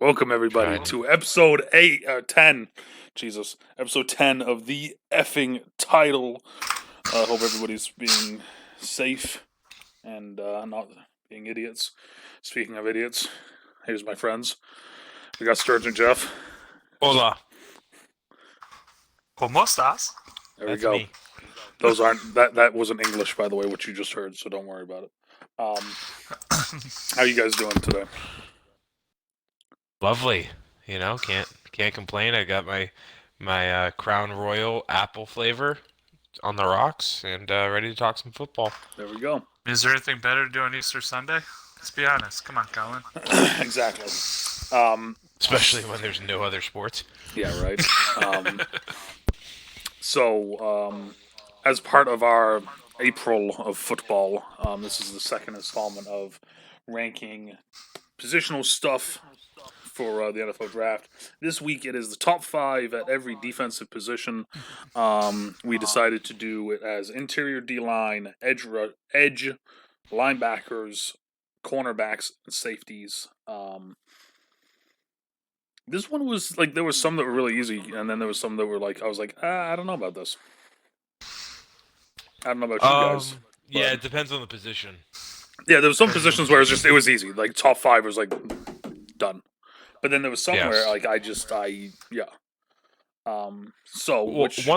Welcome everybody to episode 10. Jesus, episode 10 of the effing title. Hope everybody's being safe and not being idiots. Speaking of idiots, here's my friends. We got Sturg and Jeff. Hola. ¿Cómo estás? There That's we go. me. Those aren't that wasn't English, by the way, what you just heard, so don't worry about it. How you guys doing today? Lovely. You know, can't complain. I got my Crown Royal apple flavor on the rocks and ready to talk some football. There we go. Is there anything better to do on Easter Sunday? Let's be honest. Come on, Colin. Exactly. Especially when there's no other sports. Yeah, right. As part of our April of football, this is the second installment of ranking positional stuff for the NFL draft. This week it is the top 5 at every defensive position. We decided to do it as interior D-line, edge, linebackers, cornerbacks, and safeties. This one was like, there was some that were really easy, and then there was some that were like, I was like, I don't know about this. I don't know about you guys. Yeah, it depends on the position. Yeah, there was some positions where it was easy. Like top 5 was like done. But then there was somewhere like one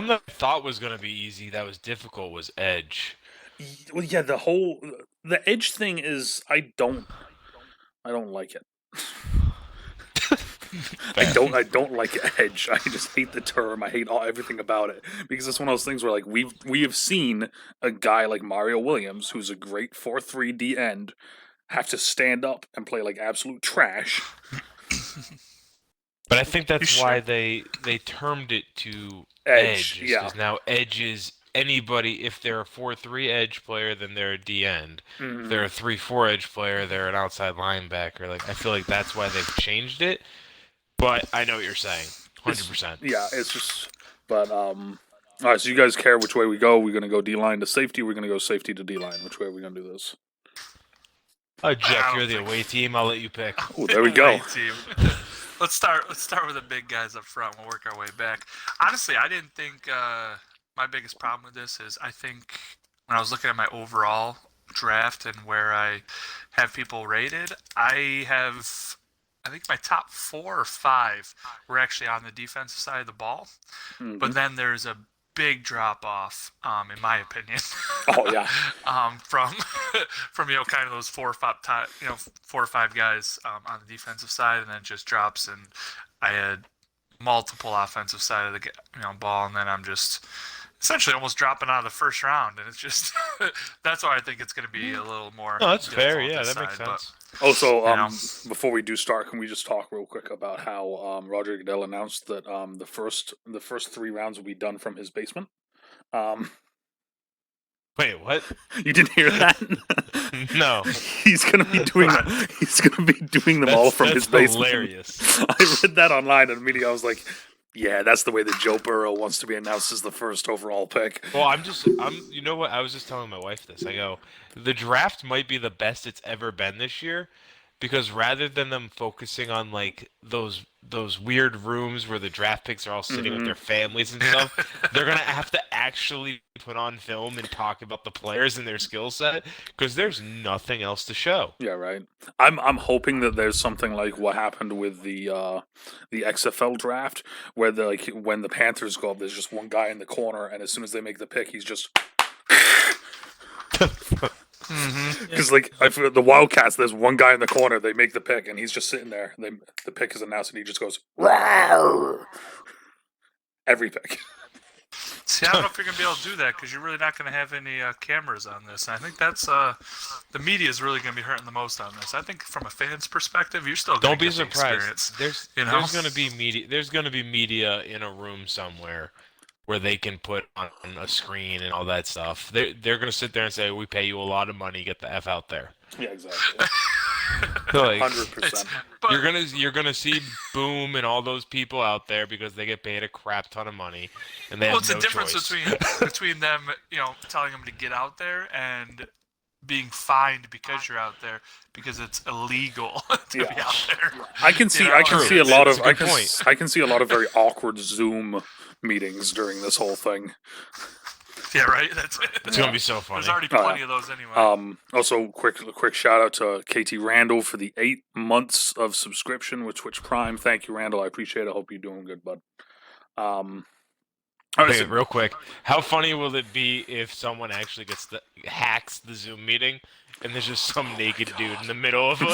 that I thought was going to be easy that was difficult was edge. Well, yeah, the edge thing is I don't like it. I don't like edge. I just hate the term. I hate everything about it because it's one of those things where like we have seen a guy like Mario Williams, who's a great 4-3 D end, have to stand up and play like absolute trash. But I think that's why they termed it to edge. Yeah. Because now edge is anybody. If they're a 4-3 edge player, then they're a D end. Mm-hmm. If they're a 3-4 edge player, they're an outside linebacker. Like I feel like that's why they've changed it. But I know what you're saying, 100%. Yeah, it's just. But all right. So you guys care which way we go? We're gonna go D line to safety. We're gonna go safety to D line. Which way are we gonna do this? Jeff, you're the away team. I'll let you pick. Oh, there we go. Team. Let's start with the big guys up front. We'll work our way back. Honestly, I didn't think my biggest problem with this is I think when I was looking at my overall draft and where I have people rated, I think my top 4 or 5 were actually on the defensive side of the ball. Mm-hmm. But then there's a big drop off, in my opinion. Oh yeah. From kind of those 4 or 5 guys on the defensive side, and then it just drops. And I had multiple offensive side of the ball, and then I'm just essentially almost dropping out of the first round, and it's just that's why I think it's going to be a little more. No, that's fair. Yeah, that makes sense. Also, before we do start, can we just talk real quick about how Roger Goodell announced that the first 3 rounds will be done from his basement? Wait, what? You didn't hear that? No. He's gonna be doing them all from his basement. Hilarious. I read that online and immediately I was like, yeah, that's the way that Joe Burrow wants to be announced as the first overall pick. Well, you know what? I was just telling my wife this. I go, the draft might be the best it's ever been this year, because rather than them focusing on like those weird rooms where the draft picks are all sitting with their families and stuff, they're gonna have to actually put on film and talk about the players and their skill set, because there's nothing else to show. Yeah, right. I'm hoping that there's something like what happened with the XFL draft, where when the Panthers go up, there's just one guy in the corner, and as soon as they make the pick, he's just. Because I forget the Wildcats, there's one guy in the corner. They make the pick, and he's just sitting there. The pick is announced, and he just goes, "Wow!" Every pick. See, I don't know if you're gonna be able to do that because you're really not gonna have any cameras on this. And I think that's the media is really gonna be hurting the most on this. I think from a fan's perspective, you're still gonna don't be get surprised. The there's gonna be media. There's gonna be media in a room somewhere where they can put on a screen and all that stuff. They're going to sit there and say, we pay you a lot of money, get the F out there. Yeah, exactly. 100%. You're gonna see Boom and all those people out there because they get paid a crap ton of money, and they have it's no a difference choice. between them, telling them to get out there and being fined because you're out there because it's illegal to be Yeah. out there. I can see. You I know, can True. see a it's- lot That's of. a I good can. point. I can see a lot of very awkward Zoom meetings during this whole thing. Yeah, right. That's It's gonna be so funny. There's already Oh, plenty yeah. of those anyway. Also, quick shout out to KT Randall for the 8 months of subscription with Twitch Prime. Thank you, Randall. I appreciate it. I hope you're doing good, bud. All right, Okay, so, real quick, how funny will it be if someone actually hacks the Zoom meeting and there's just some naked dude in the middle of in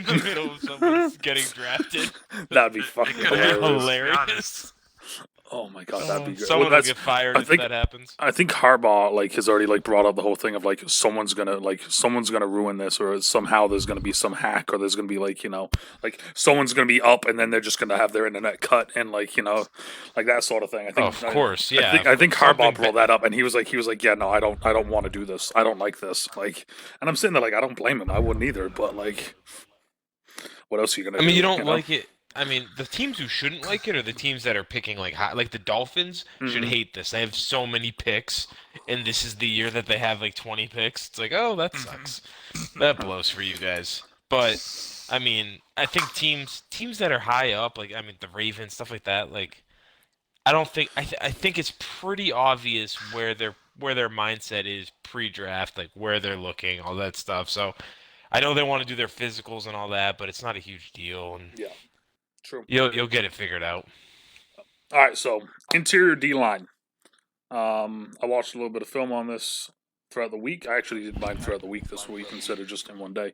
the middle of someone getting drafted? that'd be It fucking could hilarious. happen, to be Hilarious. honest. Oh my god, that'd be good. Someone Well, will get fired I if think that happens. I think Harbaugh has already brought up the whole thing of someone's gonna ruin this, or somehow there's gonna be some hack, or there's gonna be someone's gonna be up and then they're just gonna have their internet cut and that sort of thing. I think Of course, yeah. I think Harbaugh Something brought that up and he was like yeah, no, I don't want to do this. I don't like this. And I'm sitting there I don't blame him. I wouldn't either. But what else are you gonna I do? mean, you don't know? like it. I mean, the teams who shouldn't like it are the teams that are picking high. Like the Dolphins should Mhm. hate this. They have so many picks, and this is the year that they have 20 picks. It's oh, that Mm-hmm. sucks. That blows for you guys. But I mean, I think teams that are high up, the Ravens, stuff like that. I don't think I think it's pretty obvious where their mindset is pre-draft, where they're looking, all that stuff. So I know they want to do their physicals and all that, but it's not a huge deal, and Yeah, true. you'll get it figured out. All right, so interior D line. I watched a little bit of film on this throughout the week. I actually did mine throughout the week this week instead of just in one day.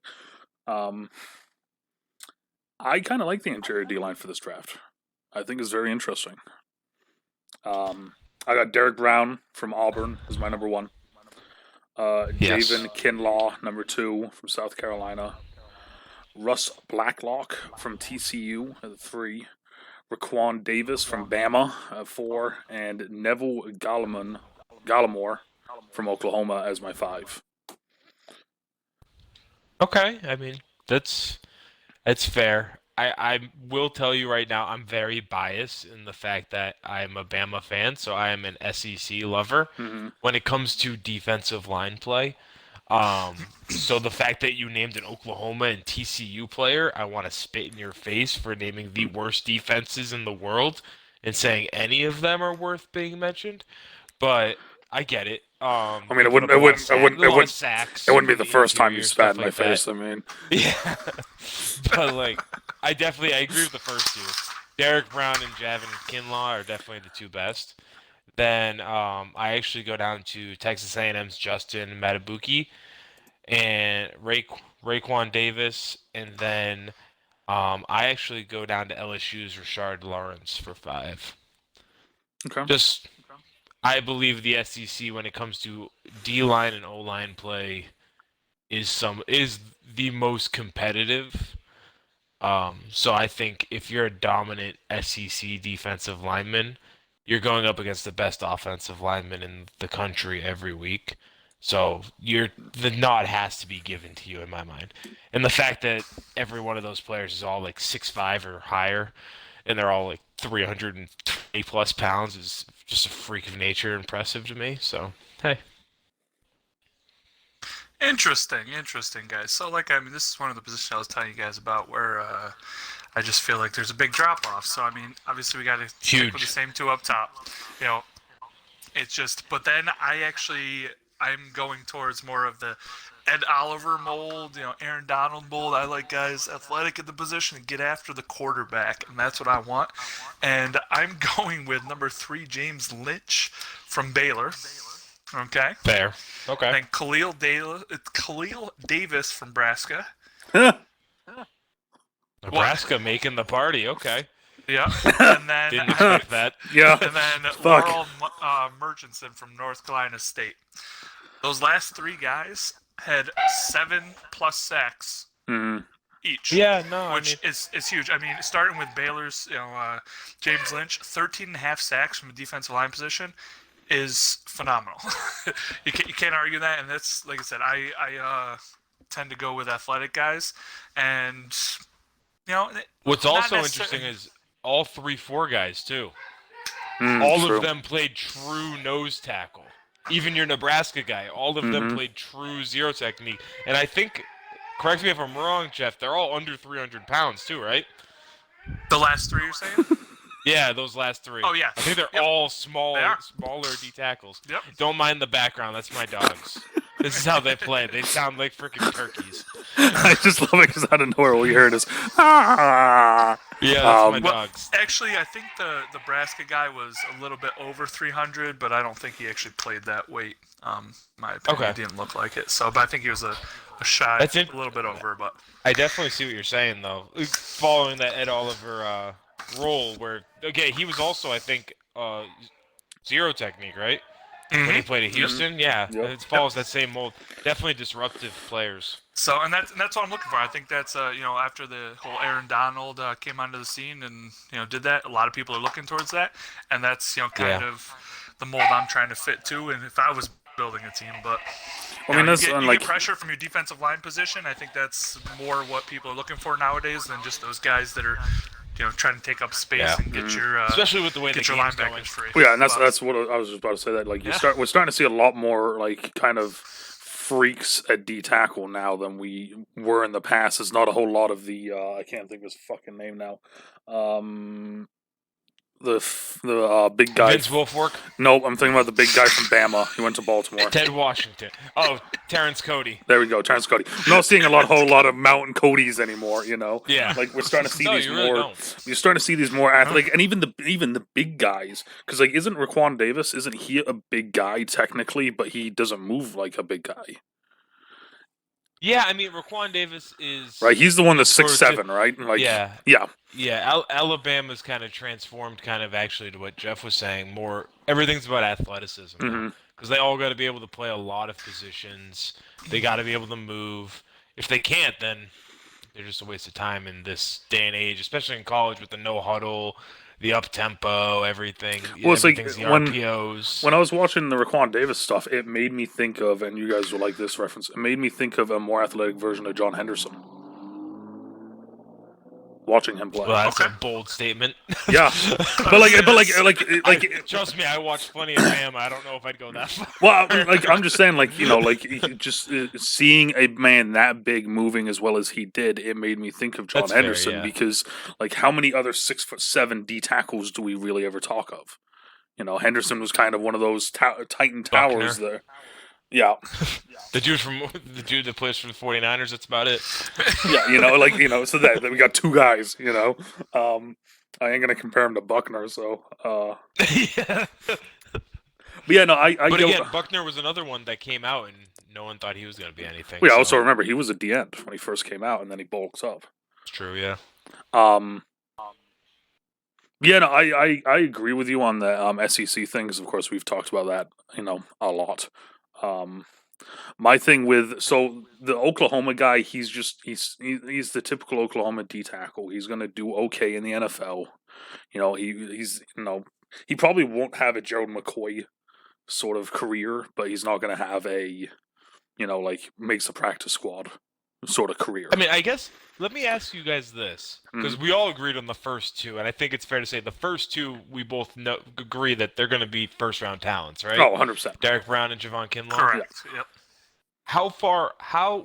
I kind of like the interior D line for this draft. I think it's very interesting. I got Derek Brown from Auburn as my number one. Yes. Javen Kinlaw, number 2 from South Carolina. Russ Blacklock from TCU at 3. Raquan Davis from Bama at 4. And Neville Gallimore from Oklahoma as my 5. Okay, I mean that's fair. I will tell you right now, I'm very biased in the fact that I'm a Bama fan, so I am an SEC lover Mm-hmm. when it comes to defensive line play. So the fact that you named an Oklahoma and TCU player, I want to spit in your face for naming the worst defenses in the world and saying any of them are worth being mentioned. But I get it. I mean, They put up a lot of sacks. it wouldn't be for the first time you interior, spat stuff in my like that. face. I mean, Yeah, but I agree with the first two. Derek Brown and Javin Kinlaw are definitely the two best. Then I actually go down to Texas A&M's Justin Matabuki and Raekwon Davis, and then I actually go down to LSU's Rashard Lawrence for 5. okay. Just I believe the SEC when it comes to D line and O line play is the most competitive. So I think if you're a dominant SEC defensive lineman, you're going up against the best offensive lineman in the country every week. So the nod has to be given to you in my mind. And the fact that every one of those players is all 6'5" or higher, and they're all 320 plus pounds is just a freak of nature impressive to me. So hey. Interesting, guys. So, this is one of the positions I was telling you guys about where I just feel like there's a big drop off. So, obviously, we got to stick with the same 2 up top. It's just, but then I'm going towards more of the Ed Oliver mold, Aaron Donald mold. I like guys athletic at the position and get after the quarterback, and that's what I want. And I'm going with number 3, James Lynch from Baylor. Okay. Fair. Okay. And Khalil Davis from Nebraska. Nebraska making the party. Okay. Yeah. And then Didn't expect that. Yeah. And then Fuck. Laurel Murchison from North Carolina State. Those last 3 guys had 7+ sacks Mhm. each. Yeah, no, Which is huge. Starting with Baylor's, James Lynch, 13.5 sacks from a defensive line position is phenomenal. You can't argue that, and that's, like I said, I tend to go with athletic guys, and what's not also necessarily- interesting is all 3-4 guys too. Mm, All true. of them played true nose tackle. even your Nebraska guy, all of them Mhm. played true zero technique. And I think, correct me if I'm wrong, Jeff, they're all under 300 pounds too, right? The last three you're saying? Yeah, those last three. Oh, yeah. I think they're Yep. all They are. smaller D tackles. Yep. Don't mind the background. That's my dogs. This is how they play. They sound like freaking turkeys. I just love it because out of nowhere all you hear is ah. Yeah, that's my Well, dogs. actually, I think the Nebraska guy was a little bit over 300, but I don't think he actually played that weight. My opinion, Okay. It didn't look like it. So, but I think he was a shy, That's a little bit over. But I definitely see what you're saying, though. Following that Ed Oliver role, where okay, he was also, I think, zero technique, right? When he played at Houston, yeah, Yep. it follows that same mold. Definitely disruptive players. So, and that's what I'm looking for. I think that's after the whole Aaron Donald came onto the scene and did that, a lot of people are looking towards that, and that's kind of the mold I'm trying to fit to. And if I was building a team, but I mean, that's you like get pressure from your defensive line position. I think that's more what people are looking for nowadays than just those guys that are trying to take up space and get your Especially with the way the get your game's linebackers going. free. well, yeah, and But- that's what I was just about to say. That like we're starting to see a lot more like kind of freaks at D tackle now than we were in the past. There's not a whole lot of the I can't think of his fucking name now. The big guy. Vince Wilfork, No, I'm thinking about the big guy from Bama. He went to Baltimore. Ted Washington. Oh, Terrence Cody. There we go, Terrence Cody. We're not seeing a whole lot of Mountain Codys anymore. Yeah. like we're starting to see No, these you really more. don't. You're starting to see these more athletic, and even the big guys. Because like, isn't Raquan Davis? Isn't he a big guy technically? But he doesn't move like a big guy, Yeah, I mean, Raquan Davis is right? He's the one that's For- 6'7", right? Like, yeah. yeah. Yeah, Alabama's kind of transformed, kind of actually to what Jeff was saying. More everything's about athleticism Mhm. because they all got to be able to play a lot of positions. They got to be able to move. If they can't, then they're just a waste of time in this day and age, especially in college with the no huddle, the up tempo, everything. Well, it's like everything's the when- RPOs. When I was watching the Raquan Davis stuff, it made me think of, and you guys will like this reference. It made me think of a more athletic version of John Henderson. Watching him play. Well, that's Okay. a bold statement. Yeah, but like, Trust me, I watched plenty of Bama. I don't know if I'd go that far. well, like I'm just saying, like just seeing a man that big moving as well as he did, it made me think of John That's fair, Henderson yeah. because like how many other 6'7" D tackles do we really ever talk of? Henderson was kind of one of those Titan towers Buckner. there. Yeah, The dude that plays for the 49ers, that's about it. yeah, so that we got two guys. I ain't gonna compare him to Buckner, so. Yeah. But yeah, no, I But get. again, Buckner was another one that came out and no one thought he was going to be anything. We so- also remember he was a D end when he first came out, and then he bulks up. It's true, yeah. Yeah, no, I agree with you on the SEC thing because of course we've talked about that a lot. My thing with the Oklahoma guy, he's the typical Oklahoma D tackle. He's gonna do okay in the NFL. He probably won't have a Gerald McCoy sort of career, but he's not gonna have a makes the practice squad sort of career. I mean, I guess, let me ask you guys this, because we all agreed on the first two, and I think it's fair to say the first two, we both agree that they're going to be first-round talents, right? Oh, 100%. Derek Brown and Javon Kinlaw? Correct. Yep.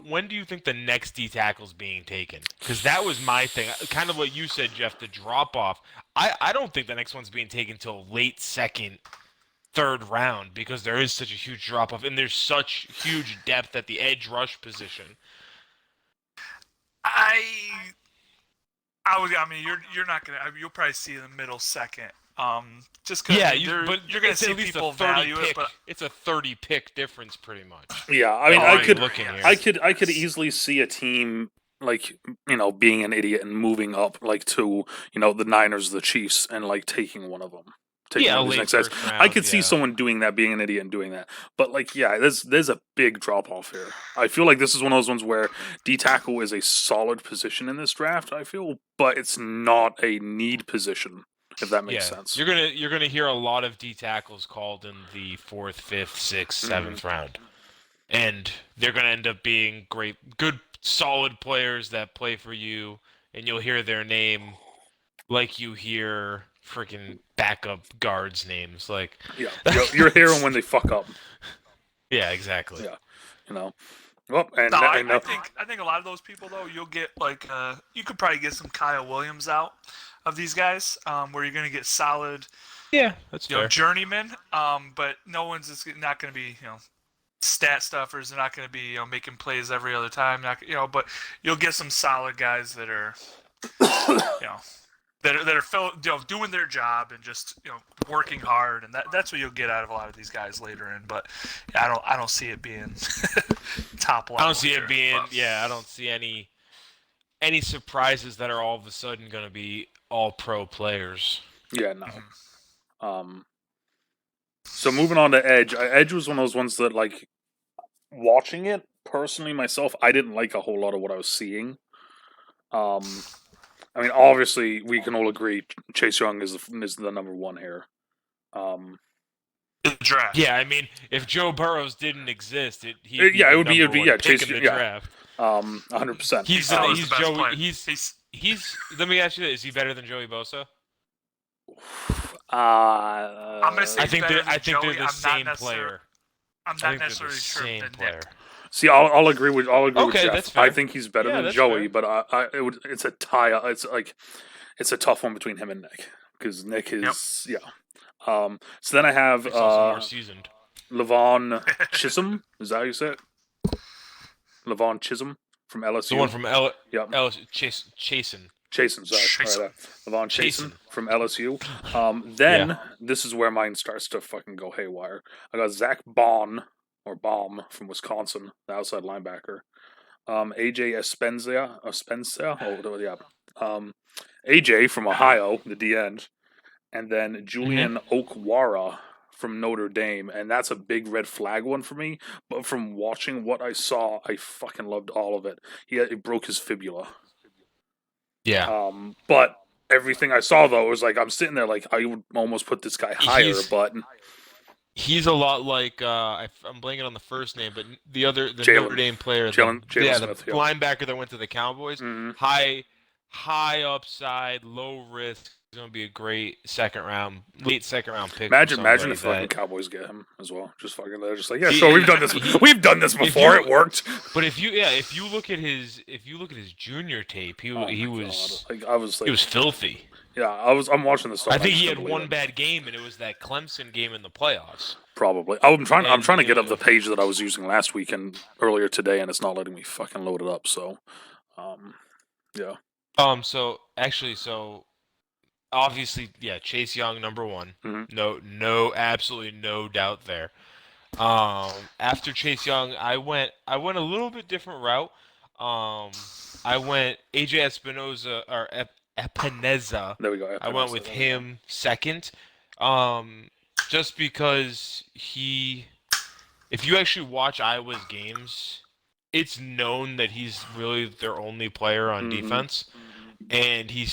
When do you think the next D tackle's being taken? Because that was my thing. Kind of what you said, Jeff, the drop-off. I don't think the next one's being taken until late second, third round, because there is such a huge drop-off, and there's such huge depth at the edge rush position. I mean, you're not gonna. You'll probably see in the middle second. Just because but you're gonna it's see at least people a 30 value pick, it, but it's a 30 pick difference pretty much. Yeah, I mean, Oh, I are you could, looking here? I could easily see a team like being an idiot and moving up like to the Niners, the Chiefs, and like taking one of them. Yeah, one of these late next guys. first round, I could see yeah. someone doing that, being an idiot and doing that. But like, yeah, there's a big drop off here. I feel like this is one of those ones where D tackle is a solid position in this draft. I feel, but it's not a need position. If that makes sense. You're gonna hear a lot of D tackles called in the 4th, 5th, 6th, 7th round, and they're gonna end up being good, solid players that play for you, and you'll hear their name like you hear freaking backup guards' names. Like, Yeah, you're hearing when they fuck up. Yeah, exactly. Yeah, you know. Well, No, and I think a lot of those people though, you'll get like you could probably get some Kyle Williams out of these guys, where you're gonna get solid, Yeah, that's fair. journeymen. But no one's just not gonna be stat stuffers. They're not gonna be making plays every other time. Not but you'll get some solid guys that are you know doing their job and just working hard, and that's what you'll get out of a lot of these guys later in. But yeah, I don't see it being top level. I don't see it being. but- Yeah, I don't see any surprises that are all of a sudden going to be all pro players. yeah, no. So moving on to Edge. Edge was one of those ones that, like, watching it personally myself, I didn't like a whole lot of what I was seeing. I mean, obviously, we can all agree Chase Young is the number one here. The draft. Yeah, I mean, if Joe Burrows didn't exist, it would be Chase. in the Yeah, draft. 100%. He's the best Joey. player. He's. Let me ask you this: is he better than Joey Bosa? I'm gonna say I think better they're than Joey. the same player. I'm I not think they're the necessarily sure same than player. Nick. See, I'll agree with Okay, Jeff. that's fair. I think he's better Yeah, than that's Joey, fair. but it's a tie. It's a tough one between him and Nick because Nick is So then I have He's also more seasoned. Levon Chisholm. Is that how you say it? Levon Chisholm from LSU. The one from Yep. LSU, Chasen. Chasen, sorry. Chasen. Right, Levon Chasen Chasen. from LSU. Then this is where mine starts to fucking go haywire. I got Zach Baum from Wisconsin, the outside linebacker. AJ Espenza. AJ from Ohio, the D end. And then Julian Okwara from Notre Dame, and that's a big red flag one for me. But from watching what I saw, I fucking loved all of it. He broke his fibula. Yeah. But everything I saw though was like I'm sitting there like I would almost put this guy higher, but he's a lot like I'm blanking on the first name, but the Notre Dame player, Jalen the Smith, linebacker that went to the Cowboys, high upside, low risk. He's gonna be a great late second round pick. Imagine if fucking Cowboys get him as well. Just fucking they're just like, yeah, sure, we've done this. We've done this before. It worked. But if you look at his junior tape, he was filthy. Yeah, I'm watching this stuff. I think he had one bad game, and it was that Clemson game in the playoffs. Probably. I'm trying to get up the page that I was using last week and earlier today, and it's not letting me fucking load it up. So, yeah. So obviously, yeah, Chase Young number one. Mm-hmm. Absolutely no doubt there. After Chase Young, I went a little bit different route. I went AJ Espinoza or Epineza. There we go. I went with him second. Just because if you actually watch Iowa's games, it's known that he's really their only player on defense, and he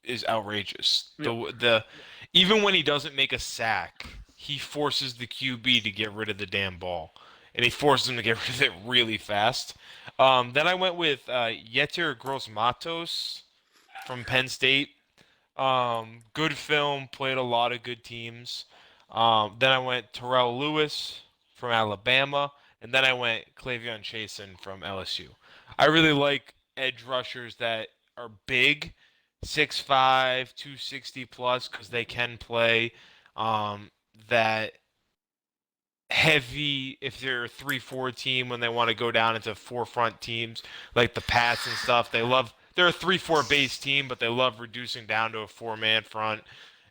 is outrageous. Yep. Even when he doesn't make a sack, he forces the QB to get rid of the damn ball, and he forces him to get rid of it really fast. Then I went with Yetur Gross-Matos from Penn State. Good film, played a lot of good teams. Then I went Terrell Lewis from Alabama, and then I went Clavion Chasen from LSU. I really like edge rushers that are big, 6'5", 260 plus, because they can play that heavy if they're a 3-4 team when they want to go down into forefront teams like the Pats and stuff. They're a 3-4 base team, but they love reducing down to a 4-man front,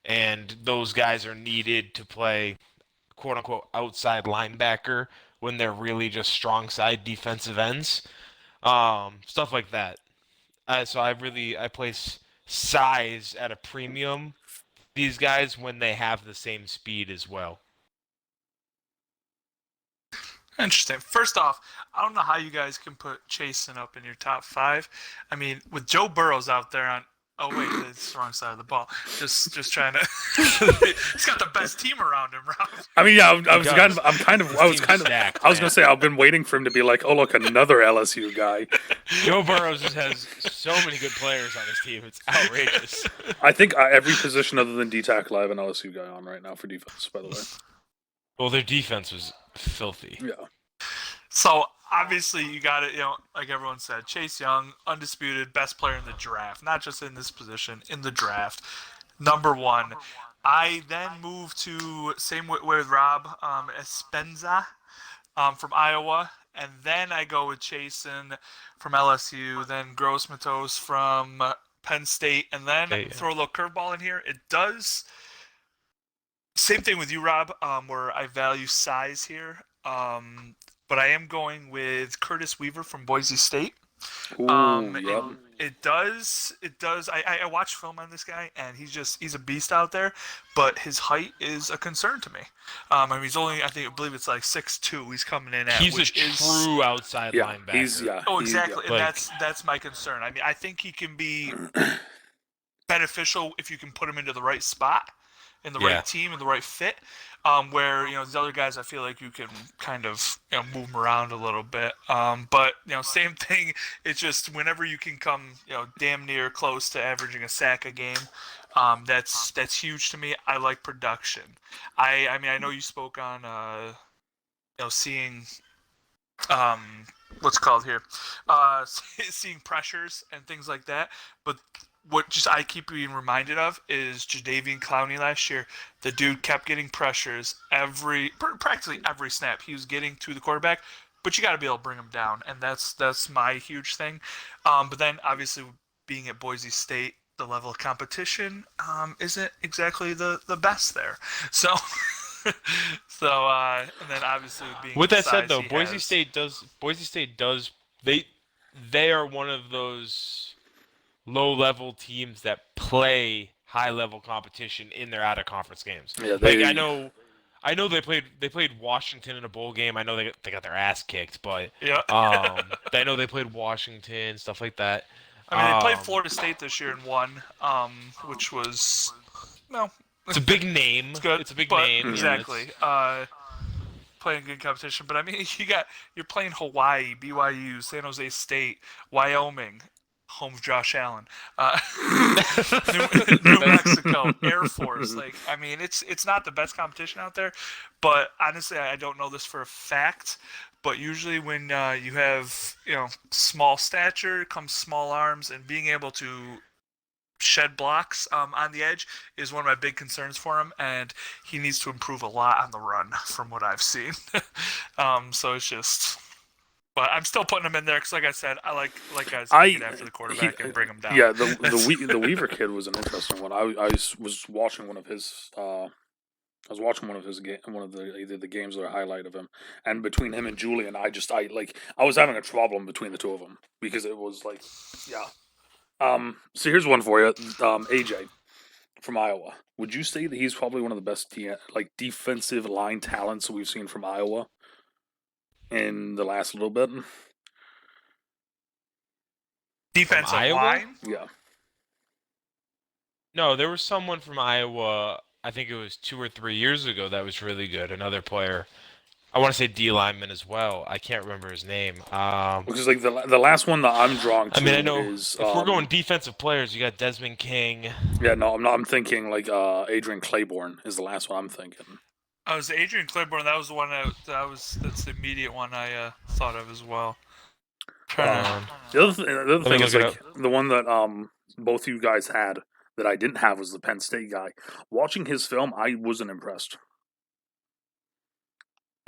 and those guys are needed to play quote unquote outside linebacker when they're really just strong side defensive ends. Stuff like that. So I place size at a premium these guys when they have the same speed as well. Interesting. First off, I don't know how you guys can put Chasen up in your top 5. I mean, with Joe Burrows out there on. Oh wait, that's the wrong side of the ball. Just trying to. He's got the best team around him, Rob. I mean, yeah, I was gonna say I've been waiting for him to be like, oh look, another LSU guy. Joe Burrows just has so many good players on his team. It's outrageous. I think every position other than D-tackle I have an LSU guy on right now for defense. By the way. Well, their defense was filthy. Yeah. So obviously you got it. Like everyone said, Chase Young, undisputed best player in the draft, not just in this position, in the draft, number one. I then move to same with Rob Espenza from Iowa, and then I go with Chasen from LSU, then Grossmatos from Penn State, and then Yeah. throw a little curveball in here. It does same thing with you, Rob, where I value size here. But I am going with Curtis Weaver from Boise State. Ooh, yep. It does. I watched film on this guy, and he's a beast out there. But his height is a concern to me. I mean, he's only I believe it's like 6'2". He's coming in at, He's a which is true outside Yeah, linebacker. oh exactly, and Like- that's my concern. I mean, I think he can be beneficial if you can put him into the right spot, in the right team, in the right fit. Where these other guys, I feel like you can kind of move them around a little bit. But same thing. It's just whenever you can come damn near close to averaging a sack a game, that's huge to me. I like production. I mean I know you spoke on seeing what's it called here, seeing pressures and things like that. But what just I keep being reminded of is Jadeveon Clowney last year. The dude kept getting pressures practically every snap. He was getting to the quarterback, but you got to be able to bring him down, and that's my huge thing. But then obviously being at Boise State, the level of competition isn't exactly the best there. So. And then obviously being With the that said, size though, he Boise has. State does they are one of those low-level teams that play high-level competition in their out-of-conference games. Yeah, Like I know they played Washington in a bowl game. I know they got their ass kicked, but Yeah. I know they played Washington, stuff like that. I mean, they played Florida State this year and won, which was no. It's a big name. It's good. It's a big but name. Exactly. Playing good competition, but I mean, you're playing Hawaii, BYU, San Jose State, Wyoming, home of Josh Allen, New Mexico, Air Force. Like, I mean, it's not the best competition out there, but honestly, I don't know this for a fact. But usually, when you have small stature comes small arms, and being able to shed blocks on the edge is one of my big concerns for him, and he needs to improve a lot on the run from what I've seen. So it's just, but I'm still putting him in there because, like I said, I like guys that get after the quarterback and bring him down. Yeah, the Weaver kid was an interesting one. I was watching one of his. I was watching one of either the games or a highlight of him, and between him and Julian, I was having a problem between the two of them because it was like, yeah. So here's one for you, AJ from Iowa. Would you say that he's probably one of the best defensive line talents we've seen from Iowa in the last little bit? Defensive Iowa? line? Yeah. No, there was someone from Iowa, I think it was 2 or 3 years ago, that was really good. Another player. I want to say D lineman as well. I can't remember his name. Because like the last one that I'm drawn to I mean, I know is if we're going defensive players, you got Desmond King. Yeah, no, I'm not. I'm thinking like Adrian Claiborne is the last one I'm thinking. Oh, it was Adrian Claiborne. That was the one that's the immediate one I thought of as well. The other thing is like the one that both you guys had that I didn't have was the Penn State guy. Watching his film, I wasn't impressed.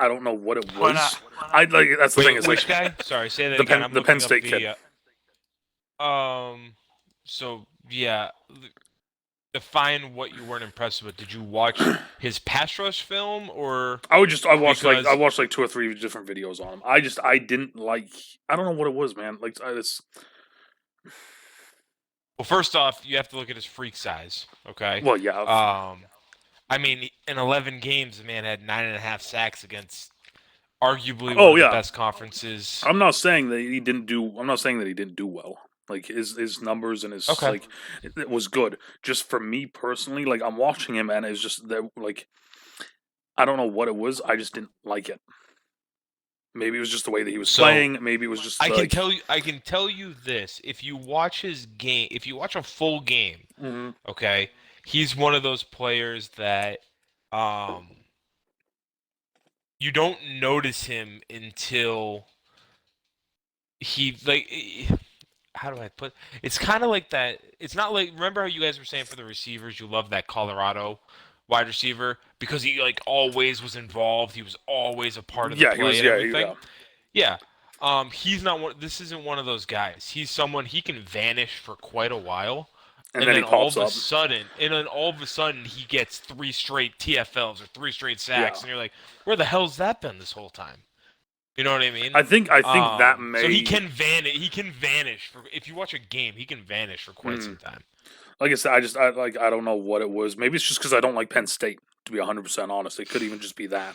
I don't know what it was. Why not? I like that's the thing. Is Which like guy? Sorry, say that the again. Penn, I'm the looking Penn State up kid. So yeah, define what you weren't impressed with. Did you watch his pass rush film or? I watched like 2 or 3 different videos on him. I didn't like. I don't know what it was, man. Like it's. Well, first off, you have to look at his freak size. Okay. Well, yeah. I mean, in 11 games, the man had 9.5 sacks against arguably one of the best conferences. I'm not saying that he didn't do. I'm not saying that he didn't do well. Like his numbers and his like it was good. Just for me personally, like I'm watching him and it's just that like I don't know what it was. I just didn't like it. Maybe it was just the way that he was playing. Maybe it was just. I can tell you this: if you watch his game, if you watch a full game, okay, he's one of those players that, you don't notice him until he like. How do I put? It's kind of like that. It's not like remember how you guys were saying for the receivers, you love that Colorado wide receiver because he like always was involved. He was always a part of the Yeah, he play was. and Yeah, everything. Yeah. He's not one. This isn't one of those guys. He's someone he can vanish for quite a while, and and then he then all pops of a up. sudden, he gets 3 straight TFLs or 3 straight sacks, Yeah. and you're like, where the hell's that been this whole time? You know what I mean? I think that may. So he can vanish. He can vanish for if you watch a game. He can vanish for quite some time. Like I said, I don't know what it was. Maybe it's just because I don't like Penn State. To be 100% honest, it could even just be that.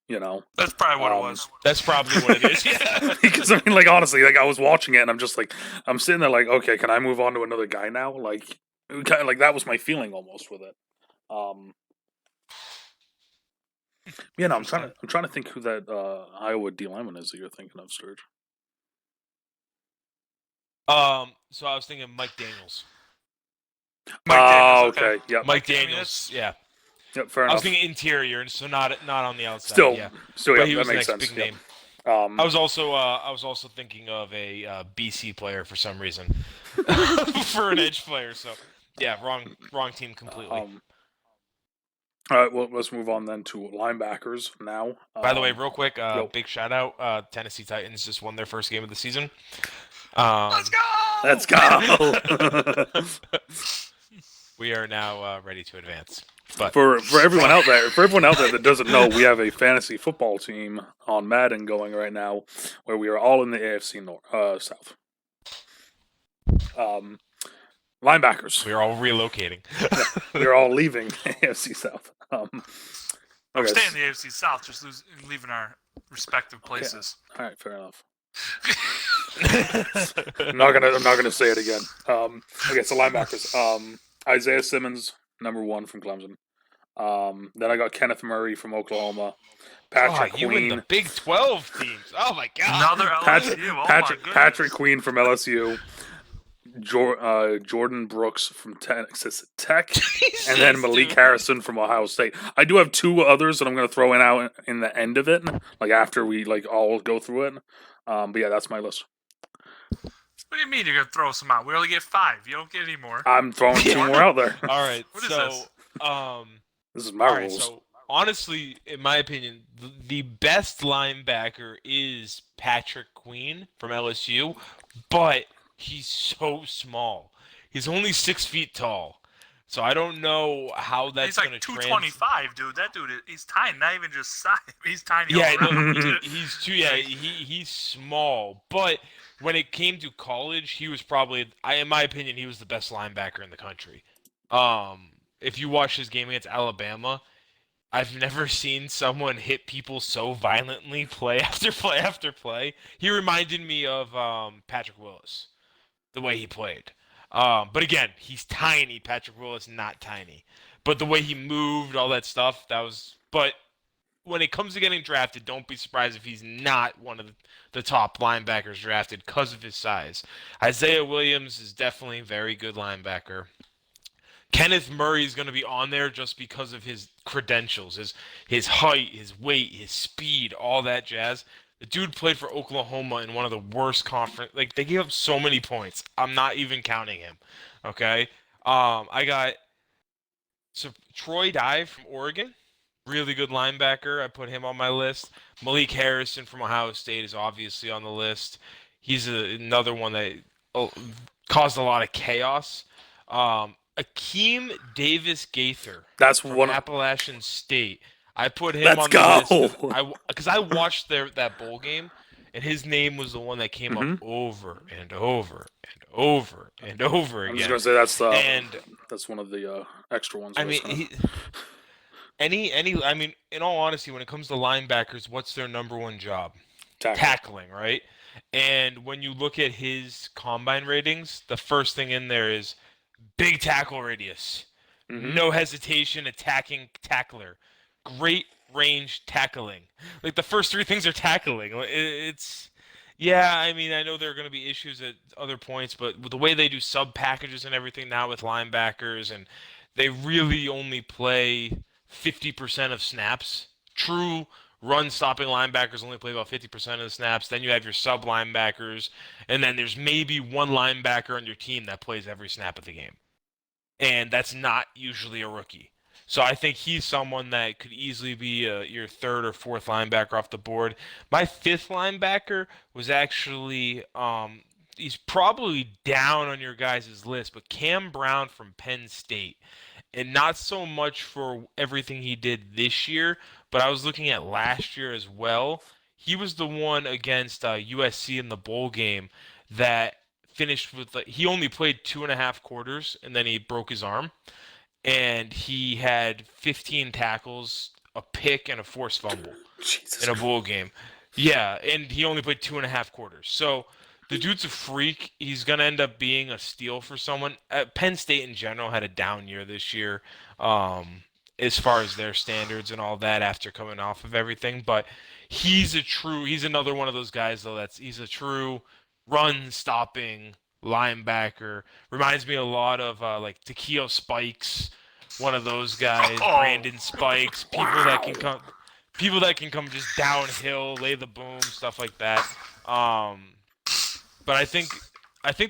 That's probably what it was. That's probably what it is. Yeah. Because I mean, like honestly, like I was watching it and I'm just like, I'm sitting there like, okay, can I move on to another guy now? Like, kind of like that was my feeling almost with it. Yeah, no, I'm trying to think who that Iowa D lineman is that you're thinking of, Sturg. So I was thinking Mike Daniels. Okay. Yep. Mike Daniels. Yeah. Yep. Fair enough. I was thinking interior, and so not on the outside. Still, yeah. yeah, He was that the makes next sense. big name. Yep. I was also thinking of a BC player for some reason, for an edge player. So yeah, wrong team completely. All right, well, let's move on then to linebackers now. By the way, real quick, big shout out, Tennessee Titans just won their first game of the season. Let's go! Let's go! We are now ready to advance. But for everyone out there, that doesn't know, we have a fantasy football team on Madden going right now, where we are all in the AFC South. Linebackers. We're all relocating. We're all leaving AFC South. I'm staying in the AFC South, just leaving our respective places. Okay. All right, fair enough. I'm not gonna say it again. Okay, so linebackers. Isaiah Simmons, number 1 from Clemson. Then I got Kenneth Murray from Oklahoma. Patrick Queen. You in the Big 12 teams. Oh my God. Another LSU. Patrick Queen from LSU. Jordan Brooks from Texas Tech, and then Malik Harrison from Ohio State. I do have 2 others that I'm going to throw out in the end of it, like after we all go through it. But yeah, that's my list. What do you mean you're going to throw some out? We only get 5. You don't get any more. I'm throwing 2 more out there. All right. What is this? This is my rules. So honestly, in my opinion, the best linebacker is Patrick Queen from LSU, but he's so small. He's only 6 feet tall. So I don't know how that's going to translate. He's like 225, dude. That dude, he's tiny. Not even just size. He's tiny. Yeah, he's small. But when it came to college, he was probably, in my opinion, he was the best linebacker in the country. If you watch his game against Alabama, I've never seen someone hit people so violently play after play after play. He reminded me of Patrick Willis, the way he played. But again, he's tiny. Patrick Willis, not tiny. But the way he moved, all that stuff, that was... But when it comes to getting drafted, don't be surprised if he's not one of the top linebackers drafted because of his size. Isaiah Williams is definitely a very good linebacker. Kenneth Murray is going to be on there just because of his credentials, his height, his weight, his speed, all that jazz. The dude played for Oklahoma in one of the worst conference. Like, they gave up so many points. I'm not even counting him. Okay? I got Troy Dye from Oregon. Really good linebacker. I put him on my list. Malik Harrison from Ohio State is obviously on the list. He's another one that caused a lot of chaos. Akeem Davis Gaither. That's from one. Appalachian State. I put him on the list because I watched that bowl game, and his name was the one that came up over and over and over and over again. I was going to say that's one of the extra ones. I mean, in all honesty, when it comes to linebackers, what's their number one job? Tackling, right? And when you look at his combine ratings, the first thing in there is big tackle radius, no hesitation, attacking tackler, great range tackling. Like, the first 3 things are tackling. I mean, I know there are going to be issues at other points, but with the way they do sub packages and everything now with linebackers, and they really only play 50% of snaps, true run-stopping linebackers only play about 50% of the snaps. Then you have your sub-linebackers, and then there's maybe one linebacker on your team that plays every snap of the game. And that's not usually a rookie. So I think he's someone that could easily be your third or fourth linebacker off the board. My fifth linebacker was actually he's probably down on your guys' list, but Cam Brown from Penn State. And not so much for everything he did this year, but I was looking at last year as well. He was the one against USC in the bowl game that finished with he only played 2.5 quarters and then he broke his arm, and he had 15 tackles, a pick, and a forced fumble Jesus in a bowl game. Yeah, and he only played 2.5 quarters. So the dude's a freak. He's gonna end up being a steal for someone. Penn State in general had a down year this year, as far as their standards and all that after coming off of everything. But he's another one of those guys though. He's a true run stopping linebacker. Reminds me a lot of like Takeo Spikes, one of those guys. Brandon Spikes, people that can come just downhill, lay the boom, stuff like that. But I think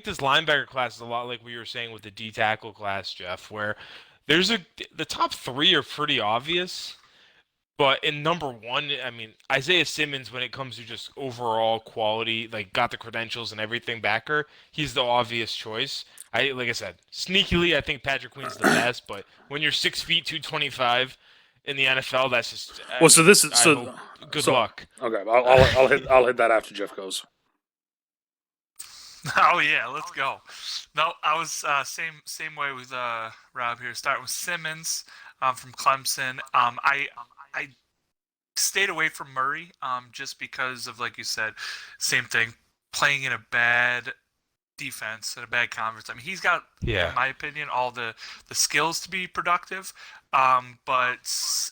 this linebacker class is a lot like we were saying with the D tackle class, Jeff, where the top three are pretty obvious. But in number one, I mean, Isaiah Simmons, when it comes to just overall quality, like got the credentials and everything backer, he's the obvious choice. Like I said, sneakily, I think Patrick Queen's the best. But when you're 6 feet 225 in the NFL, that's just good luck. Okay, I'll hit that after Jeff goes. Oh yeah, let's go. No, I was same way with Rob here. Starting with Simmons from Clemson. I stayed away from Murray just because of, like you said, same thing, playing in a bad defense and a bad conference. I mean, he's got, in my opinion, all the skills to be productive, but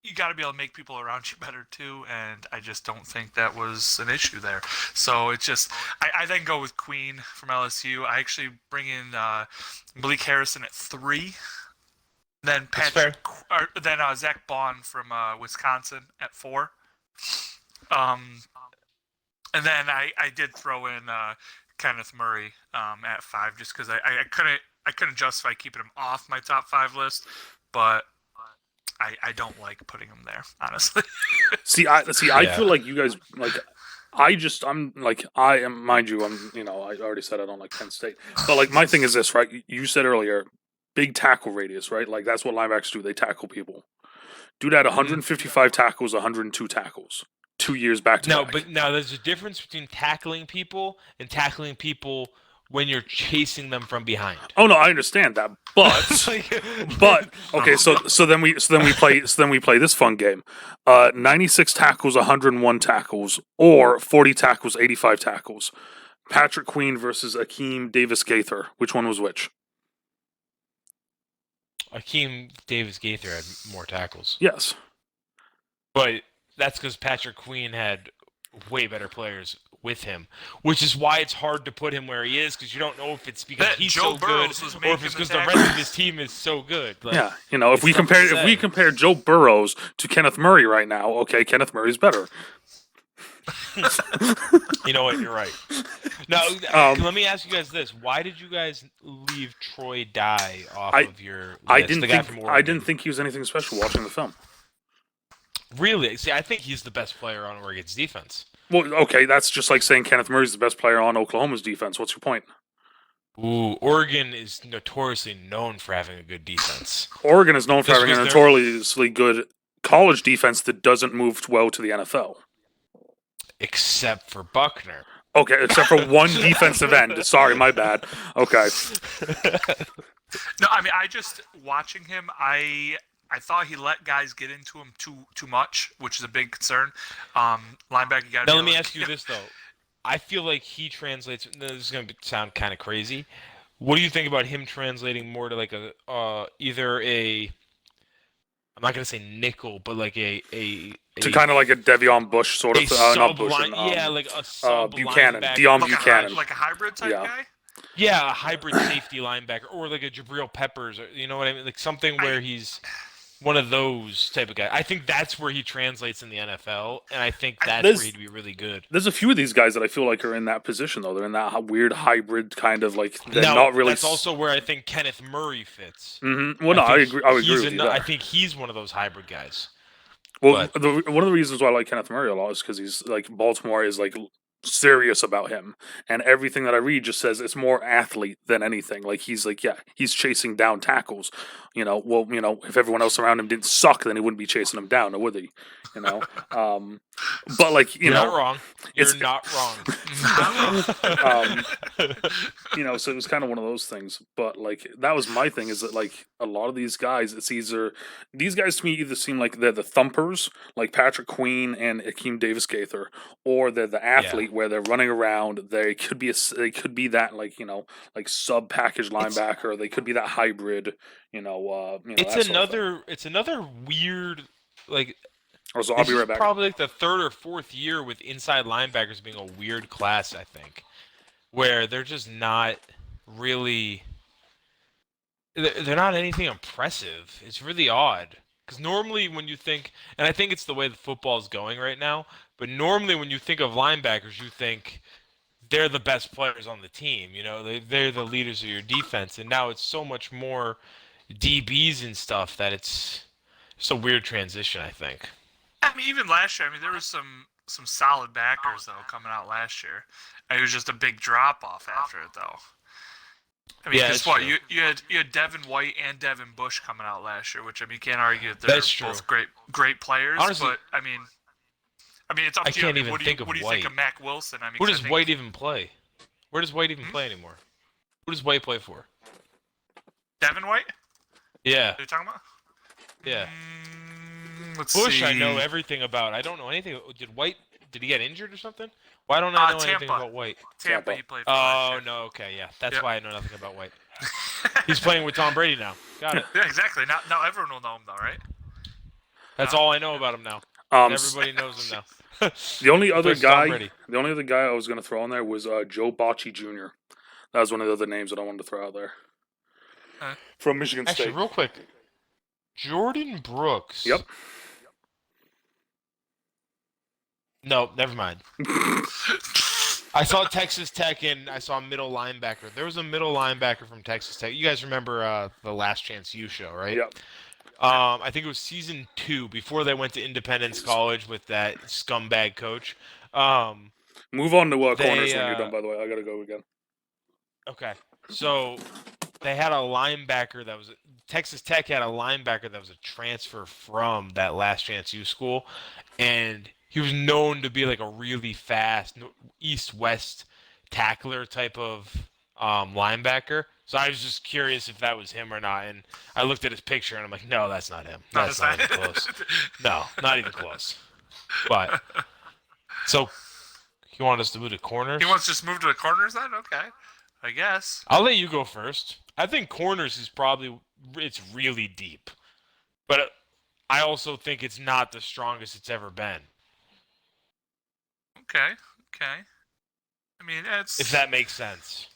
you got to be able to make people around you better too, and I just don't think that was an issue there. So it's just, I then go with Queen from LSU. I actually bring in Malik Harrison at 3. Then Zach Bond from Wisconsin at 4. And then I did throw in Kenneth Murray at 5 just because I couldn't justify keeping him off my top 5 list, but I don't like putting him there, honestly. I feel like you guys I am, mind you, I already said I don't like Penn State, but like my thing is this, right? You said earlier, big tackle radius, right? Like that's what linebackers do. They tackle people. Dude had 155 tackles, 102 tackles, 2 years back to back. No, but now there's a difference between tackling people and tackling people when you're chasing them from behind. Oh no, I understand that, but okay, so then we play this fun game. 96 tackles, 101 tackles, or 40 tackles, 85 tackles. Patrick Queen versus Akeem Davis Gaither. Which one was which? Akeem Davis Gaither had more tackles. Yes. But that's because Patrick Queen had way better players with him, which is why it's hard to put him where he is, because you don't know if it's because he's so good or if it's because the rest of his team is so good. Like, yeah, if we compare Joe Burrows to Kenneth Murray right now, okay, Kenneth Murray's better. You know what? You're right. Now, let me ask you guys this: why did you guys leave Troy Dye off of your list? I didn't think he was anything special watching the film. Really? See, I think he's the best player on Oregon's defense. Well, okay, that's just like saying Kenneth Murray's the best player on Oklahoma's defense. What's your point? Ooh, Oregon is notoriously known for having a good defense. Oregon is known for having a notoriously good college defense that doesn't move well to the NFL. Except for Buckner. Okay, except for one defensive end. Sorry, my bad. Okay. No, I mean, watching him, I thought he let guys get into him too much, which is a big concern. Linebacker got. Now let me ask you this though. I feel like he translates. This is going to sound kind of crazy. What do you think about him translating more to like either a? I'm not going to say nickel, but like a kind of like a Devion Bush sort of not Bush, like a sub Buchanan, linebacker. Buchanan, like a hybrid type guy. Yeah, a hybrid safety linebacker, or like a Jabril Peppers, or you know what I mean, like something where one of those type of guys. I think that's where he translates in the NFL, and I think that's There's- where he'd be really good. There's a few of these guys that I feel like are in that position though. They're in that weird hybrid kind of like they're Now, not really. that's also where I think Kenneth Murray fits. Well, no, I think agree. I would agree he's with you I there. think he's one of those hybrid guys. Well, But- one of the reasons why I like Kenneth Murray a lot is because he's like Baltimore is like serious about him, and everything that I read just says it's more athlete than anything. Like he's like, yeah, he's chasing down tackles. If everyone else around him didn't suck, then he wouldn't be chasing them down, or would he? But like You're not wrong. You're it's- not wrong. So it was kind of one of those things. But like that was my thing is that like a lot of these guys, these guys to me either seem like they're the thumpers, like Patrick Queen and Akeem Davis Gaither, or they're the athlete where they're running around. They could be that like sub package linebacker. Or they could be that hybrid. It's another weird like. So I'll This be is right back. probably like the third or fourth year with inside linebackers being a weird class, I think, where they're just not really. They're not anything impressive. It's really odd. Because normally when you think, and I think it's the way the football's going right now, but normally when you think of linebackers, you think they're the best players on the team. They're the leaders of your defense. And now it's so much more DBs and stuff that it's a weird transition, I think. I mean, even last year, there was some solid backers though coming out last year. It was just a big drop off after it though. Because what true. you had Devin White and Devin Bush coming out last year, which you can't argue that they're That's both true. great players. Honestly, but it's up to you. can't even think of what do you White. think of Mac Wilson? Who does White even play? Where does White even play anymore? Who does White play for? Devin White? Yeah. Are you talking about? Yeah. Let's Bush, see. I know everything about. I don't know anything. Did he get injured or something? Why don't I know anything Tampa. about White? Tampa, he played for last year. No, okay, yeah. That's why I know nothing about White. He's playing with Tom Brady now. Got it. Yeah, exactly. Now everyone will know him though, right? That's all I know about him now. Everybody knows him now. The only other Plays Tom guy Brady. I was going to throw in there was Joe Bocci Jr. That was one of the other names that I wanted to throw out there. From Michigan Actually, State. real quick, Jordan Brooks. Yep. No, never mind. I saw Texas Tech and I saw middle linebacker. There was a middle linebacker from Texas Tech. You guys remember the Last Chance U show, right? Yep. I think it was season 2 before they went to Independence College with that scumbag coach. Move on to corners when you're done, by the way. I got to go again. Okay. So they had a linebacker Texas Tech had a linebacker that was a transfer from that Last Chance U school, and he was known to be like a really fast east-west tackler type of linebacker. So I was just curious if that was him or not, and I looked at his picture and I'm like, no, that's not him. That's not even close. No, not even close. But so you want us to move to corners? He wants to just move to the corners then? Okay. I guess. I'll let you go first. I think corners is it's really deep. But I also think it's not the strongest it's ever been. Okay. It's... If that makes sense.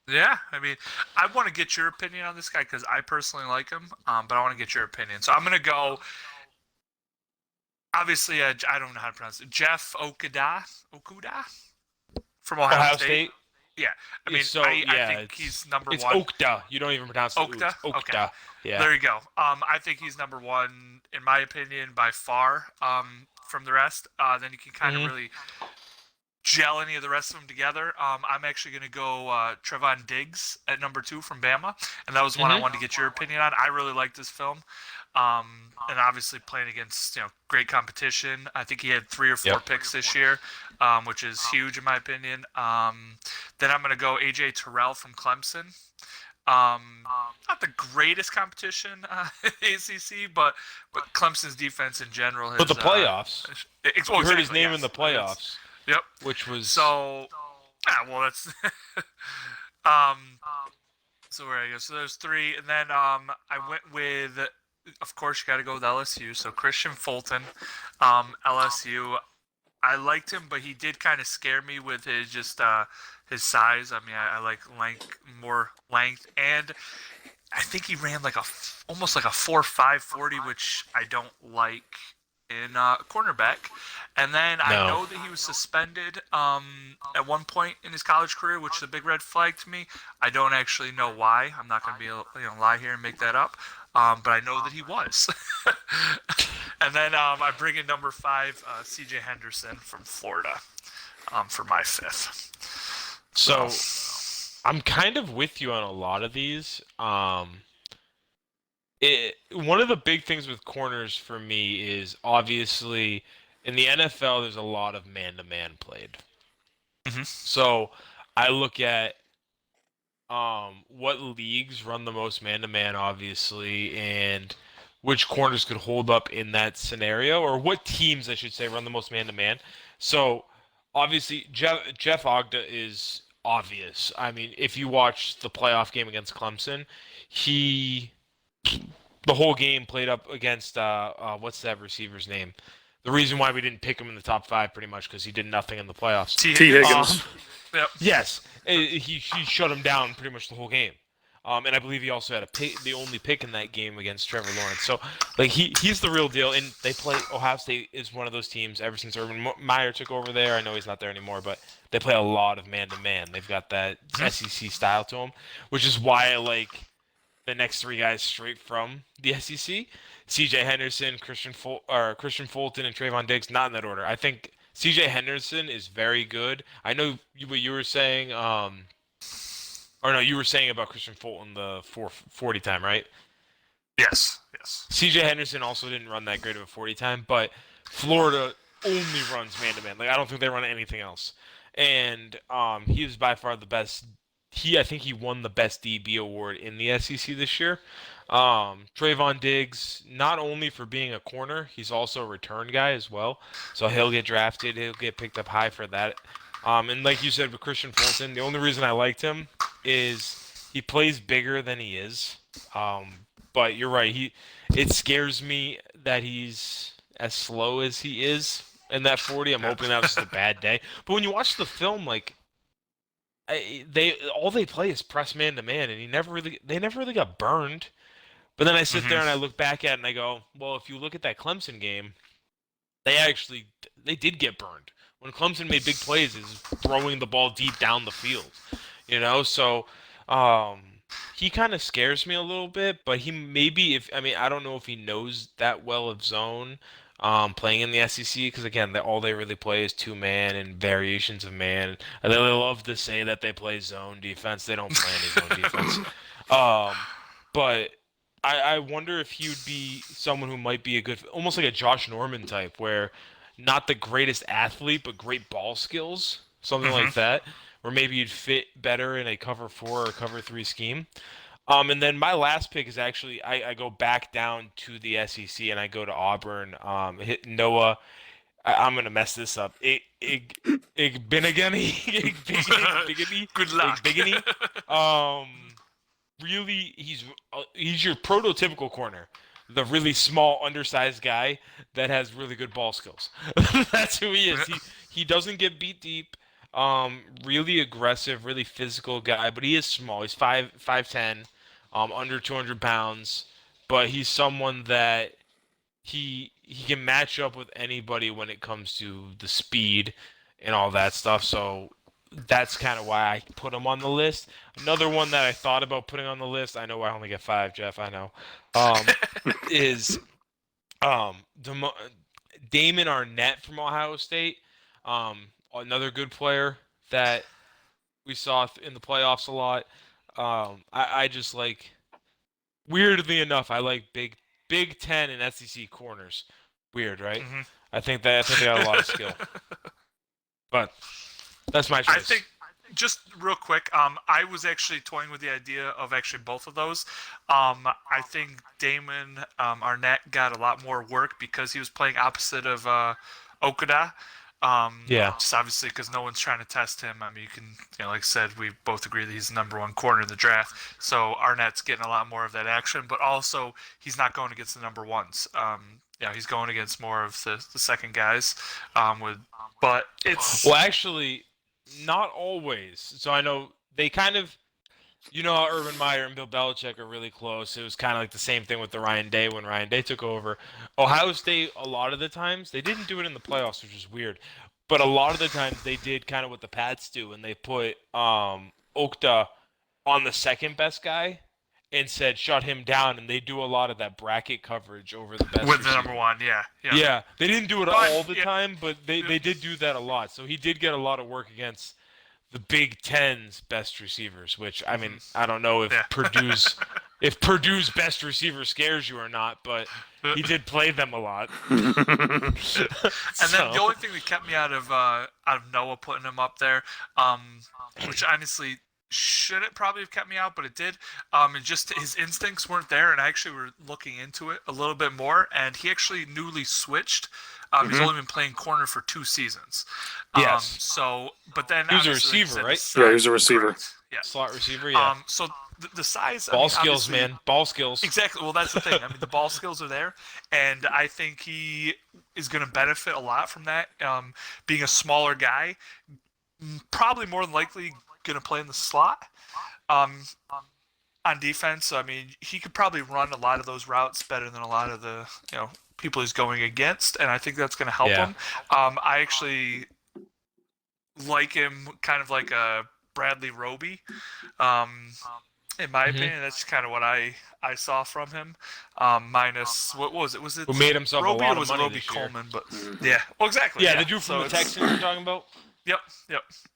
Yeah, I want to get your opinion on this guy because I personally like him, but I want to get your opinion. So I'm going to go, obviously, I don't know how to pronounce it, Jeff Okudah from Ohio State. Yeah, I think he's number it's one. It's Okda. You don't even pronounce it. Okda? Okda. Okay. Yeah. There you go. I think he's number one, in my opinion, by far from the rest. Then you can kind of really gel any of the rest of them together. I'm actually going to go Trevon Diggs at number 2 from Bama, and that was one I wanted to get your opinion on. I really like this film, and obviously playing against great competition. I think he had 3 or 4 picks this year, which is huge in my opinion. Then I'm going to go AJ Terrell from Clemson. Not the greatest competition ACC, but Clemson's defense in general has. But the playoffs. You heard his name in the playoffs. Yep. Which was so. Well, that's. So where I go? So there's 3, and then I went with. Of course, you got to go with LSU. So Christian Fulton, LSU. I liked him, but he did kind of scare me with his size. I like more length, and I think he ran like almost like a 4.5 40, which I don't like in cornerback. And then I No. know that he was suspended at one point in his college career, which is a big red flag to me. I don't actually know why. I'm not going to be lie here and make that up. But I know that he was. And then I bring in number 5, C.J. Henderson from Florida, for my 5th. So I'm kind of with you on a lot of these. One of the big things with corners for me is obviously in the NFL there's a lot of man-to-man played. Mm-hmm. So I look at what leagues run the most man-to-man, obviously, and which corners could hold up in that scenario, or what teams, I should say, run the most man-to-man. So, obviously, Jeff Ogda is obvious. I mean, if you watch the playoff game against Clemson, he the whole game played up against what's that receiver's name? The reason why we didn't pick him in the top 5 pretty much because he did nothing in the playoffs. T. T. Higgins. Higgins. Yep. Yes, he shut him down pretty much the whole game. And I believe he also had the only pick in that game against Trevor Lawrence. So, like, he's the real deal. And they play Ohio State is one of those teams ever since Urban Meyer took over there. I know he's not there anymore, but they play a lot of man-to-man. They've got that SEC style to them, which is why I like the next 3 guys straight from the SEC: C.J. Henderson, Christian Fulton, and Trayvon Diggs. Not in that order. I think C.J. Henderson is very good. I know what you were saying. Or no, you were saying about Christian Fulton the 440 time, right? Yes. C.J. Henderson also didn't run that great of a 40 time, but Florida only runs man to man. Like I don't think they run anything else. And he was by far the best. I think he won the best DB award in the SEC this year. Trayvon Diggs, not only for being a corner, he's also a return guy as well. So he'll get drafted. He'll get picked up high for that. And like you said with Christian Fulton, the only reason I liked him is he plays bigger than he is. But you're right. It scares me that he's as slow as he is in that 40. I'm hoping that was just a bad day. But when you watch the film, like they play is press man to man, and they never really got burned. But then I sit there and I look back at it and I go, well, if you look at that Clemson game, they did get burned. When Clemson made big plays, is throwing the ball deep down the field, So he kind of scares me a little bit, but he maybe I don't know if he knows that well of zone, playing in the SEC because again, all they really play is 2-man and variations of man. And they love to say that they play zone defense. They don't play any zone defense. But I wonder if he would be someone who might be almost like a Josh Norman type, where not the greatest athlete, but great ball skills, something like that, where maybe you'd fit better in a cover 4 or cover 3 scheme. And then my last pick is actually I go back down to the SEC and I go to Auburn. Hit Noah. I'm gonna mess this up. Igbinigani. Good luck. Really, he's your prototypical corner, the really small, undersized guy that has really good ball skills. That's who he is. He doesn't get beat deep. Really aggressive, really physical guy, but he is small. He's 5'10", under 200 pounds, but he's someone that he can match up with anybody when it comes to the speed and all that stuff. So that's kind of why I put him on the list. Another one that I thought about putting on the list, I know I only get 5, Jeff, I know, is Damon Arnett from Ohio State. Another good player that we saw in the playoffs a lot. I just like, weirdly enough, I like Big Ten and SEC corners. Weird, right? I think they got a lot of skill. But that's my choice. I think, just real quick, I was actually toying with the idea of actually both of those. I think Damon Arnett got a lot more work because he was playing opposite of Okuda. Yeah. Just obviously because no one's trying to test him. I mean, you can, like I said, we both agree that he's the number 1 corner in the draft. So Arnett's getting a lot more of that action, but also he's not going against the number 1s. He's going against more of the second guys. But it's well, actually, not always. So I know they kind of You know how Urban Meyer and Bill Belichick are really close. It was kind of like the same thing with the Ryan Day when Ryan Day took over. Ohio State, a lot of the times, they didn't do it in the playoffs, which is weird. But a lot of the times they did kind of what the Pats do, and they put Okta on the second best guy and said shut him down, and they do a lot of that bracket coverage over the best With the receiver. number one, yeah. Yeah, they didn't do it But, all the yeah. time, but they did do that a lot. So he did get a lot of work against the Big Ten's best receivers, which I mean, I don't know if Yeah. Purdue's best receiver scares you or not, but he did play them a lot. And then the only thing that kept me out of Noah putting him up there, which honestly shouldn't probably have kept me out, but it did. And just his instincts weren't there, and I actually were looking into it a little bit more, and he actually newly switched. He's only been playing corner for 2 seasons. Yes. So, but then He was a obviously, like receiver, you right? said, Yeah, he was a receiver. correct. Yeah. Slot receiver, yeah. So the size. Ball skills, man. Ball skills. Exactly. Well, that's the thing. I mean, the ball skills are there, and I think he is going to benefit a lot from that. Being a smaller guy, probably more than likely going to play in the slot. On defense, I mean, he could probably run a lot of those routes better than a lot of the people he's going against, and I think that's going to help him. I actually like him kind of like a Bradley Roby. In my opinion, that's kind of what I saw from him. Minus what was it? Was it Who made himself Roby a lot or of was money Roby this year. Coleman? But yeah, well, exactly. Yeah, the dude from So the it's- Texans you're talking about? Yep.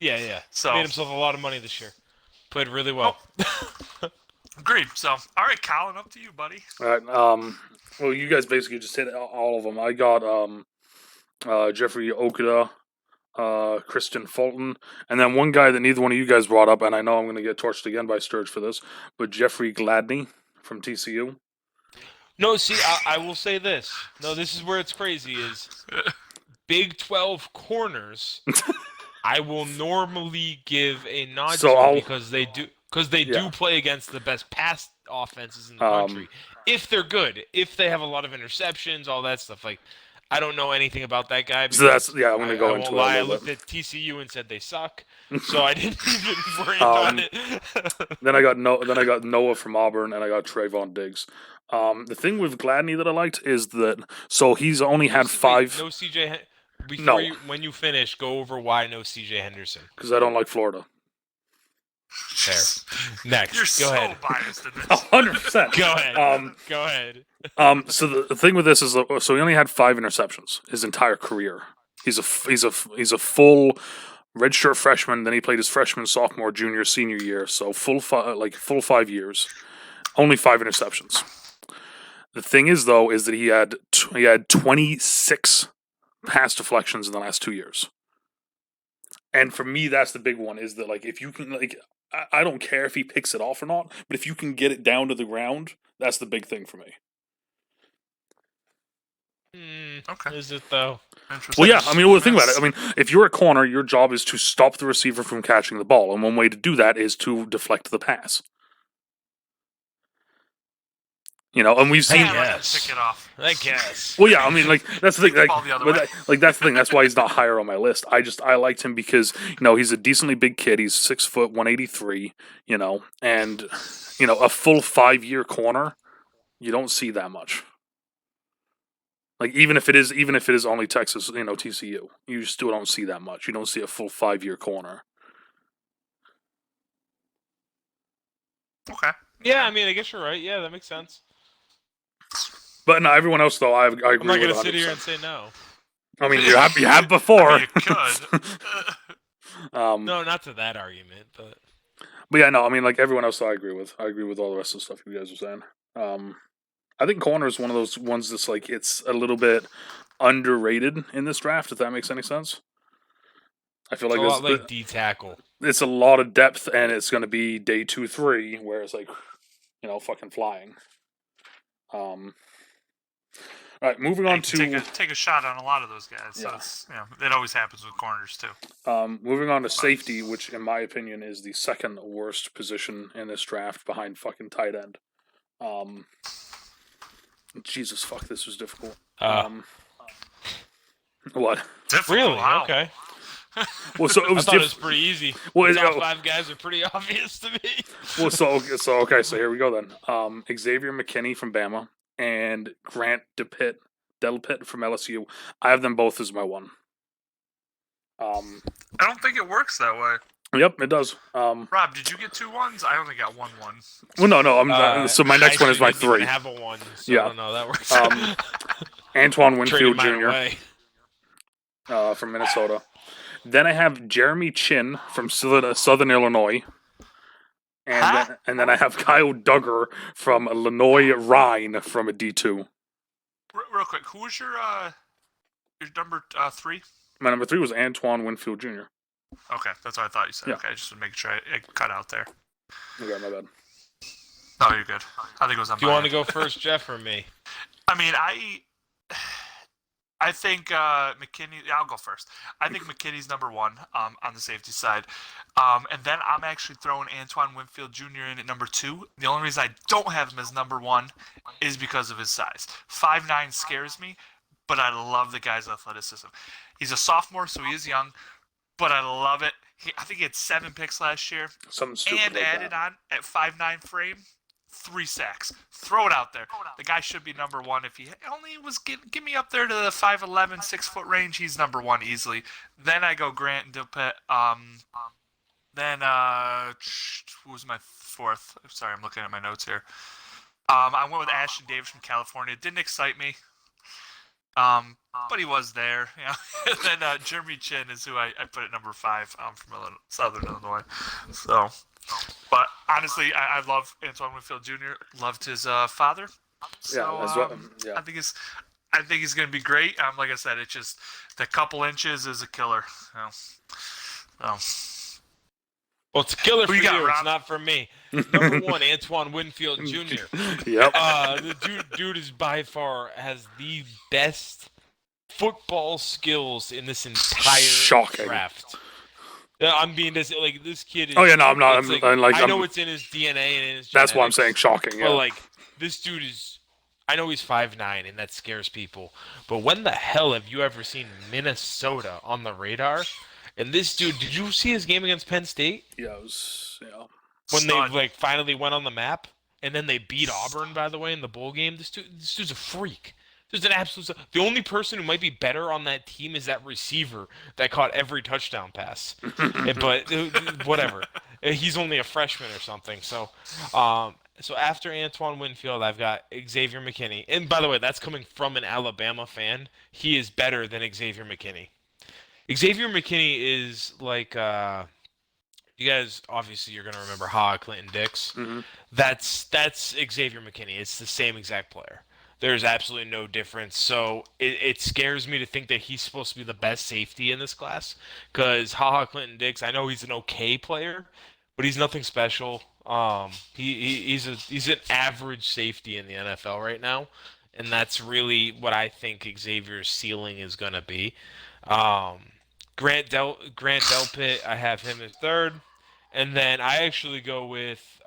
Yeah. So Made himself a lot of money this year. Played really well. agreed. So all right, Colin, up to you, buddy. All right. Well, you guys basically just hit all of them. I got Jeffrey Okuda, Kristen Fulton, and then one guy that neither one of you guys brought up, and I know I'm going to get torched again by Sturg for this, but Jeffrey Gladney from TCU. No, see, I will say this. No, this is where it's crazy is Big 12 corners, I will normally give a nod to because they do play against the best pass offenses in the country. If they're good, if they have a lot of interceptions, all that stuff. Like, I don't know anything about that guy. So that's I'm going to go into it. I looked at TCU and said they suck, so I didn't even breathe on it. Then I got Noah from Auburn, and I got Trayvon Diggs. The thing with Gladney that I liked is that he's only had 5. No CJ. No. When you finish, go over why no CJ Henderson. Because I don't like Florida. Fair. Next. You're go so ahead. biased in this. 100%. Go ahead. Go ahead. So the thing with this is, so he only had 5 interceptions his entire career. He's a full redshirt freshman. Then he played his freshman, sophomore, junior, senior year. So full 5 years, only 5 interceptions. The thing is, though, is that he had 26 pass deflections in the last 2 years. And for me, that's the big one. Is that if you can I don't care if he picks it off or not, but if you can get it down to the ground, that's the big thing for me. Okay. Is it though? Well, yeah. I mean, think about it. I mean, if you're a corner, your job is to stop the receiver from catching the ball, and one way to do that is to deflect the pass. And we've seen. Pick it off. I guess. Well, yeah. I mean, that's the thing. That's the thing. That's why he's not higher on my list. I liked him because he's a decently big kid. He's 6 foot, 183. And a full 5-year corner, you don't see that much. Even if it is only Texas, TCU, you still don't see that much. You don't see a full 5-year corner. Okay. Yeah, I mean, I guess you're right. Yeah, that makes sense. But no, everyone else though, I agree. I'm not going to sit here and say no. I mean, you have before. I mean, you could. No, not to that argument, but yeah, no. I mean, everyone else, I agree with. I agree with all the rest of the stuff you guys were saying. I think corner is one of those ones that's it's a little bit underrated in this draft. If that makes any sense. I feel it's like a lot like D tackle. It's a lot of depth, and it's going to be day 2, 3, where it's fucking flying. All right, moving on to take a shot on a lot of those guys. Yeah. So it always happens with corners too. Moving on to safety, which in my opinion is the second worst position in this draft behind fucking tight end. Jesus fuck, this was difficult. What? Difficult. Really? Wow. Okay. Well, so it I was thought it was different. pretty easy. Well, The top 5 guys are pretty obvious to me. so here we go then. Xavier McKinney from Bama and Grant Delpit from LSU. I have them both as my one. I don't think it works that way. Yep, it does. Rob, did you get 2 ones? I only got 1 1. Well, no. I'm not, so my next one is my actually didn't 3. even have a 1, so Yeah. no, that works. Antoine Traded Winfield mine Jr. away. From Minnesota. Then I have Jeremy Chin from Southern Illinois. And then I have Kyle Duggar from Illinois Rhine from a D2. Real quick, who was your number 3? My number 3 was Antoine Winfield Jr. Okay, that's what I thought you said. Yeah. Okay, just to make sure it cut out there. Okay, my bad. No, you're good. I think it was on. Do you want to go first, Jeff, or me? I mean, I think McKinney. Yeah, I'll go first. I think McKinney's number 1 on the safety side, and then I'm actually throwing Antoine Winfield Jr. in at number 2. The only reason I don't have him as number 1 is because of his size. 5'9" scares me, but I love the guy's athleticism. He's a sophomore, so he is young, but I love it. I think he had 7 picks last year, Something stupid and like added that. on at 5'9" frame. 3 sacks. Throw it out there. The guy should be number 1. If he only was get me up there to the 5'11", 6-foot range, he's number 1 easily. Then I go Grant and Delpit. Then who was my 4th? Sorry, I'm looking at my notes here. I went with Ashton Davis from California. It didn't excite me. But he was there. And then Jeremy Chin is who I put at number 5 from Southern Illinois. So, but honestly, I love Antoine Winfield Jr. Loved his father. So, yeah. I think he's going to be great. Like I said, it's just the couple inches is a killer. Well, it's a killer for you. It's not for me. Number 1, Antoine Winfield Jr. Yep. The dude is by far has the best football skills in this entire draft. I'm being this kid is. Oh yeah, no, I'm not. I know it's in his DNA and in his genetics. That's why I'm saying shocking. Yeah. But this dude is. I know he's 5'9", and that scares people. But when the hell have you ever seen Minnesota on the radar? And this dude, did you see his game against Penn State? Yeah, it was. Yeah. When they finally went on the map, and then they beat Auburn, by the way, in the bowl game. This dude's a freak. There's an absolute. The only person who might be better on that team is that receiver that caught every touchdown pass. But whatever, he's only a freshman or something. So, so after Antoine Winfield, I've got Xavier McKinney. And by the way, that's coming from an Alabama fan. He is better than Xavier McKinney. Xavier McKinney is like. You guys, obviously, you're going to remember Clinton Dix. Mm-hmm. That's Xavier McKinney. It's the same exact player. There's absolutely no difference. So it scares me to think that he's supposed to be the best safety in this class. Because Clinton Dix, I know he's an okay player, but he's nothing special. He's an average safety in the NFL right now, and that's really what I think Xavier's ceiling is going to be. Grant Delpit, I have him as 3rd. And then I actually go with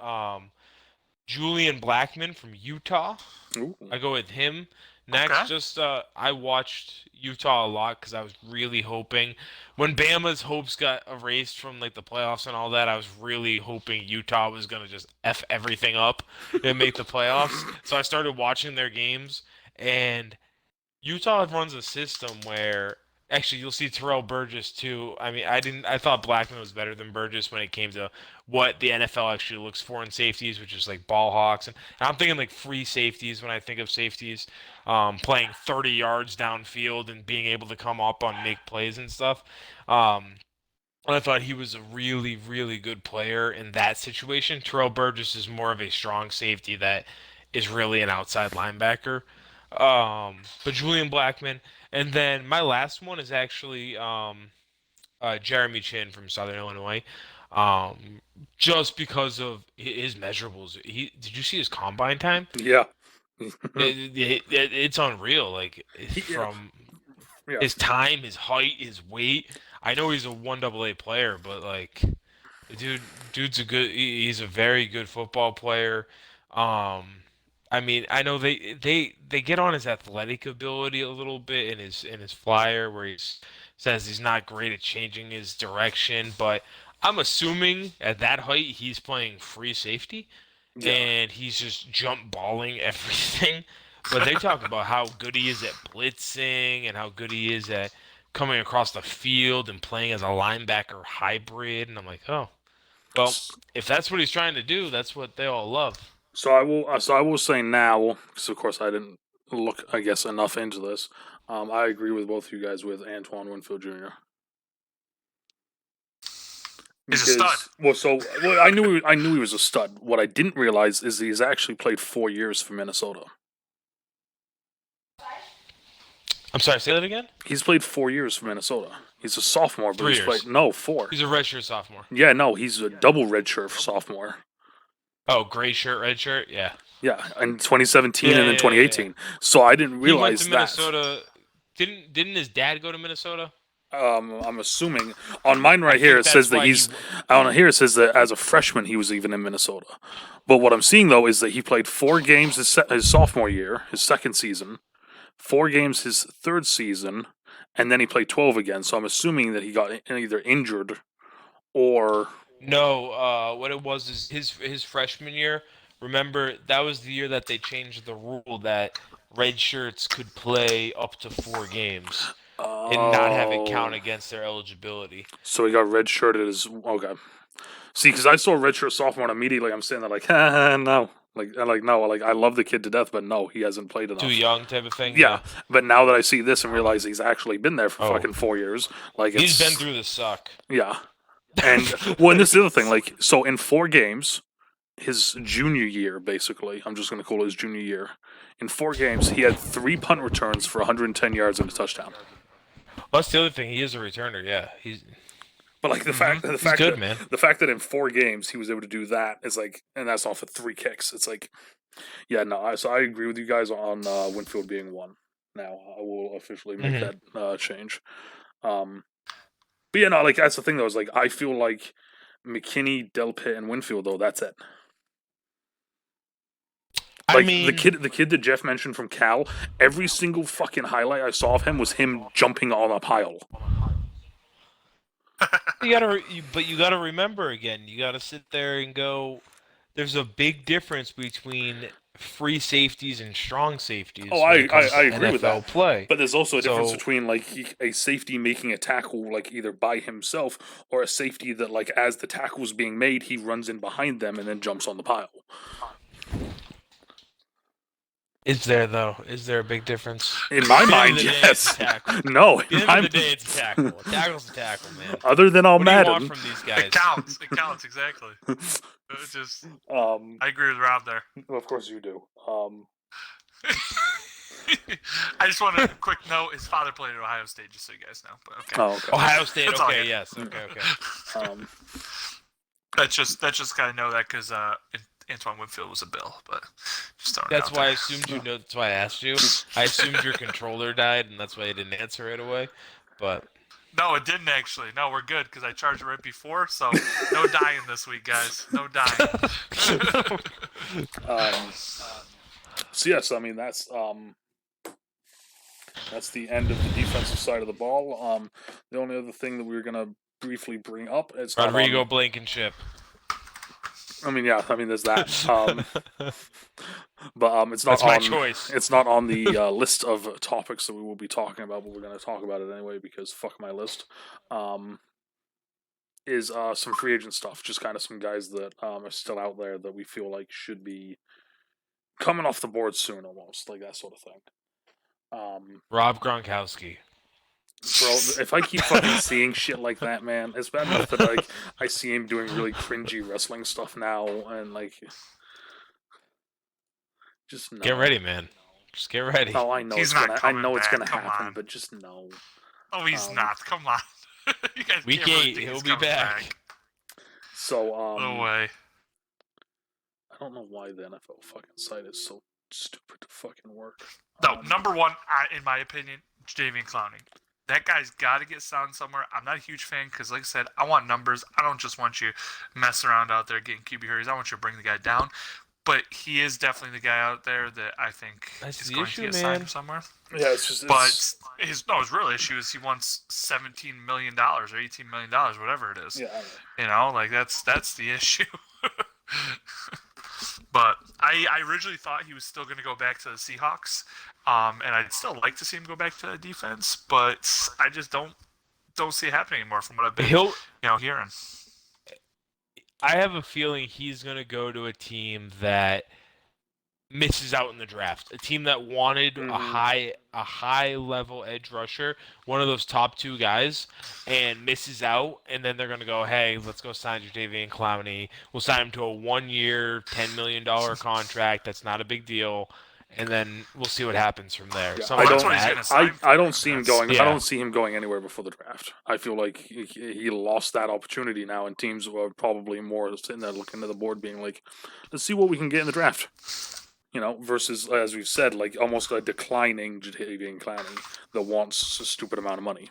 Julian Blackmon from Utah. Ooh. I go with him next. Okay. I watched Utah a lot because I was really hoping when Bama's hopes got erased from the playoffs and all that. I was really hoping Utah was gonna just F everything up and make the playoffs. So I started watching their games, and Utah runs a system where. Actually, you'll see Terrell Burgess too. I mean, I thought Blackmon was better than Burgess when it came to what the NFL actually looks for in safeties, which is ball hawks. And I'm thinking free safeties when I think of safeties, playing 30 yards downfield and being able to come up on make plays and stuff. And I thought he was a really, really good player in that situation. Terrell Burgess is more of a strong safety that is really an outside linebacker. But Julian Blackmon. And then my last one is actually Jeremy Chin from Southern Illinois, just because of his measurables. Did you see his combine time? Yeah, it's unreal. From his time, his height, his weight. I know he's a 1AA player, but dude's he's a very good football player. I mean, I know they get on his athletic ability a little bit in his flyer where he's says he's not great at changing his direction, but I'm assuming at that height he's playing free safety Yeah. and he's just jump balling everything. But they talk about how good he is at blitzing and how good he is at coming across the field and playing as a linebacker hybrid. And I'm like, oh, well, if that's what he's trying to do, that's what they all love. So I will. So I will say now, because of course I didn't look, I guess, enough into this. I agree with both of you guys with Antoine Winfield Jr. He's a stud. I knew he was a stud. What I didn't realize is he's actually played 4 years for Minnesota. I'm sorry, say that again? He's played 4 years for Minnesota. He's a sophomore, but 3 he's years. played 4. He's a redshirt sophomore. Yeah, no, he's a double redshirt sophomore. Oh, gray shirt, red shirt, yeah. Yeah, in 2017 and then 2018. So I didn't realize he went to Minnesota. Didn't his dad go to Minnesota? I'm assuming on mine right here it says that he's. On here it says that as a freshman he was even in Minnesota. But what I'm seeing though is that he played 4 games his sophomore year, his second season, 4 games his third season, and then he played 12 again. So I'm assuming that he got either injured or. No, what it was is his freshman year. Remember, that was the year that they changed the rule that red shirts could play up to 4 games and not have it count against their eligibility. So he got redshirted as okay. See, because I saw redshirt sophomore and immediately I'm saying that like, no, no, I love the kid to death, but no, he hasn't played enough. Too young type of thing. Yeah, but now that I see this and realize he's actually been there for fucking 4 years, like he's been through the suck. Yeah, and well, and this is the other thing, like, so in 4 games, his junior year, basically, I'm just gonna call it his junior year. In 4 games, he had 3 punt returns for 110 yards and a touchdown. Well, that's the other thing. He is a returner. Yeah, he's. But like the fact that in 4 games he was able to do that is like, and that's off of 3 kicks. It's like, yeah, no. So I agree with you guys on Winfield being 1. Now I will officially make that change. But yeah, no, like that's the thing though. Is like I feel like McKinney, Delpit, and Winfield though. That's it. Like the kid that Jeff mentioned from Cal. Every single fucking highlight I saw of him was him jumping on a pile. You gotta remember again. You gotta sit there and go. There's a big difference between free safeties and strong safeties. Oh, I agree with that. Play. But there's also a difference between like a safety making a tackle like either by himself or a safety that like as the tackle's being made he runs in behind them and then jumps on the pile. Is there though? Is there a big difference? In my mind, yes. No, at the end of the day, it's a tackle. A tackle's a tackle, man. Other than all Madden, what do you want from these guys? It counts. It counts exactly. It's just. I agree with Rob there. Well, of course you do. I just want a quick note. His father played at Ohio State, just so you guys know. But okay. Oh, okay. Ohio State. Okay. Yes. Okay. That's just kind of know that because Antoine Winfield was a Bill, but just throwing that's it why there. I assumed you know. That's why I asked you. I assumed your controller died, and that's why I didn't answer right away. But no, it didn't actually. No, we're good because I charged it right before. So no dying this week, guys. No dying. So yes, I mean that's the end of the defensive side of the ball. The only other thing that we were gonna briefly bring up is Rodrigo Blankenship. I mean, yeah. I mean, there's that. But it's not. That's my choice. It's not on the list of topics that we will be talking about, but we're going to talk about it anyway because fuck my list. Is some free agent stuff, just kind of some guys that are still out there that we feel like should be coming off the board soon, almost like that sort of thing. Rob Gronkowski. Bro, if I keep fucking seeing shit like that, man, it's bad enough that like I see him doing really cringy wrestling stuff now, and like, just no. Get ready, man. Just get ready. Oh, I know He's it's not gonna. I coming know it's back. gonna Come happen, on. but just no. Oh, he's not. Come on. You guys Week can't really 8, think he'll he's be coming back. So No way. I don't know why the NFL fucking site is so stupid to fucking work. No, number one, in my opinion, Jadeveon Clowney. That guy's got to get signed somewhere. I'm not a huge fan because, like I said, I want numbers. I don't just want you messing around out there getting QB hurries. I want you to bring the guy down. but he is definitely the guy out there that I think That's is the going issue, to get man. signed somewhere. Yeah, it's just. But his real issue is he wants $17 million or $18 million, whatever it is. Yeah. You know, like that's the issue. But I originally thought he was still going to go back to the Seahawks, and I'd still like to see him go back to the defense, but I just don't see it happening anymore from what I've been hearing. I have a feeling he's going to go to a team that misses out in the draft. A team that wanted a high level edge rusher, one of those top 2 guys, and misses out, and then they're going to go, hey, let's go sign Jadeveon Clowney. We'll sign him to a 1-year, $10 million contract. That's not a big deal. And then we'll see what happens from there. Yeah, that's what he's going to sign. I don't see him going. Yeah. I don't see him going anywhere before the draft. I feel like he lost that opportunity now, and teams are probably more sitting there looking at the board, being like, "Let's see what we can get in the draft." You know, versus as we've said, like almost a declining Jadeveon Clowney that wants a stupid amount of money.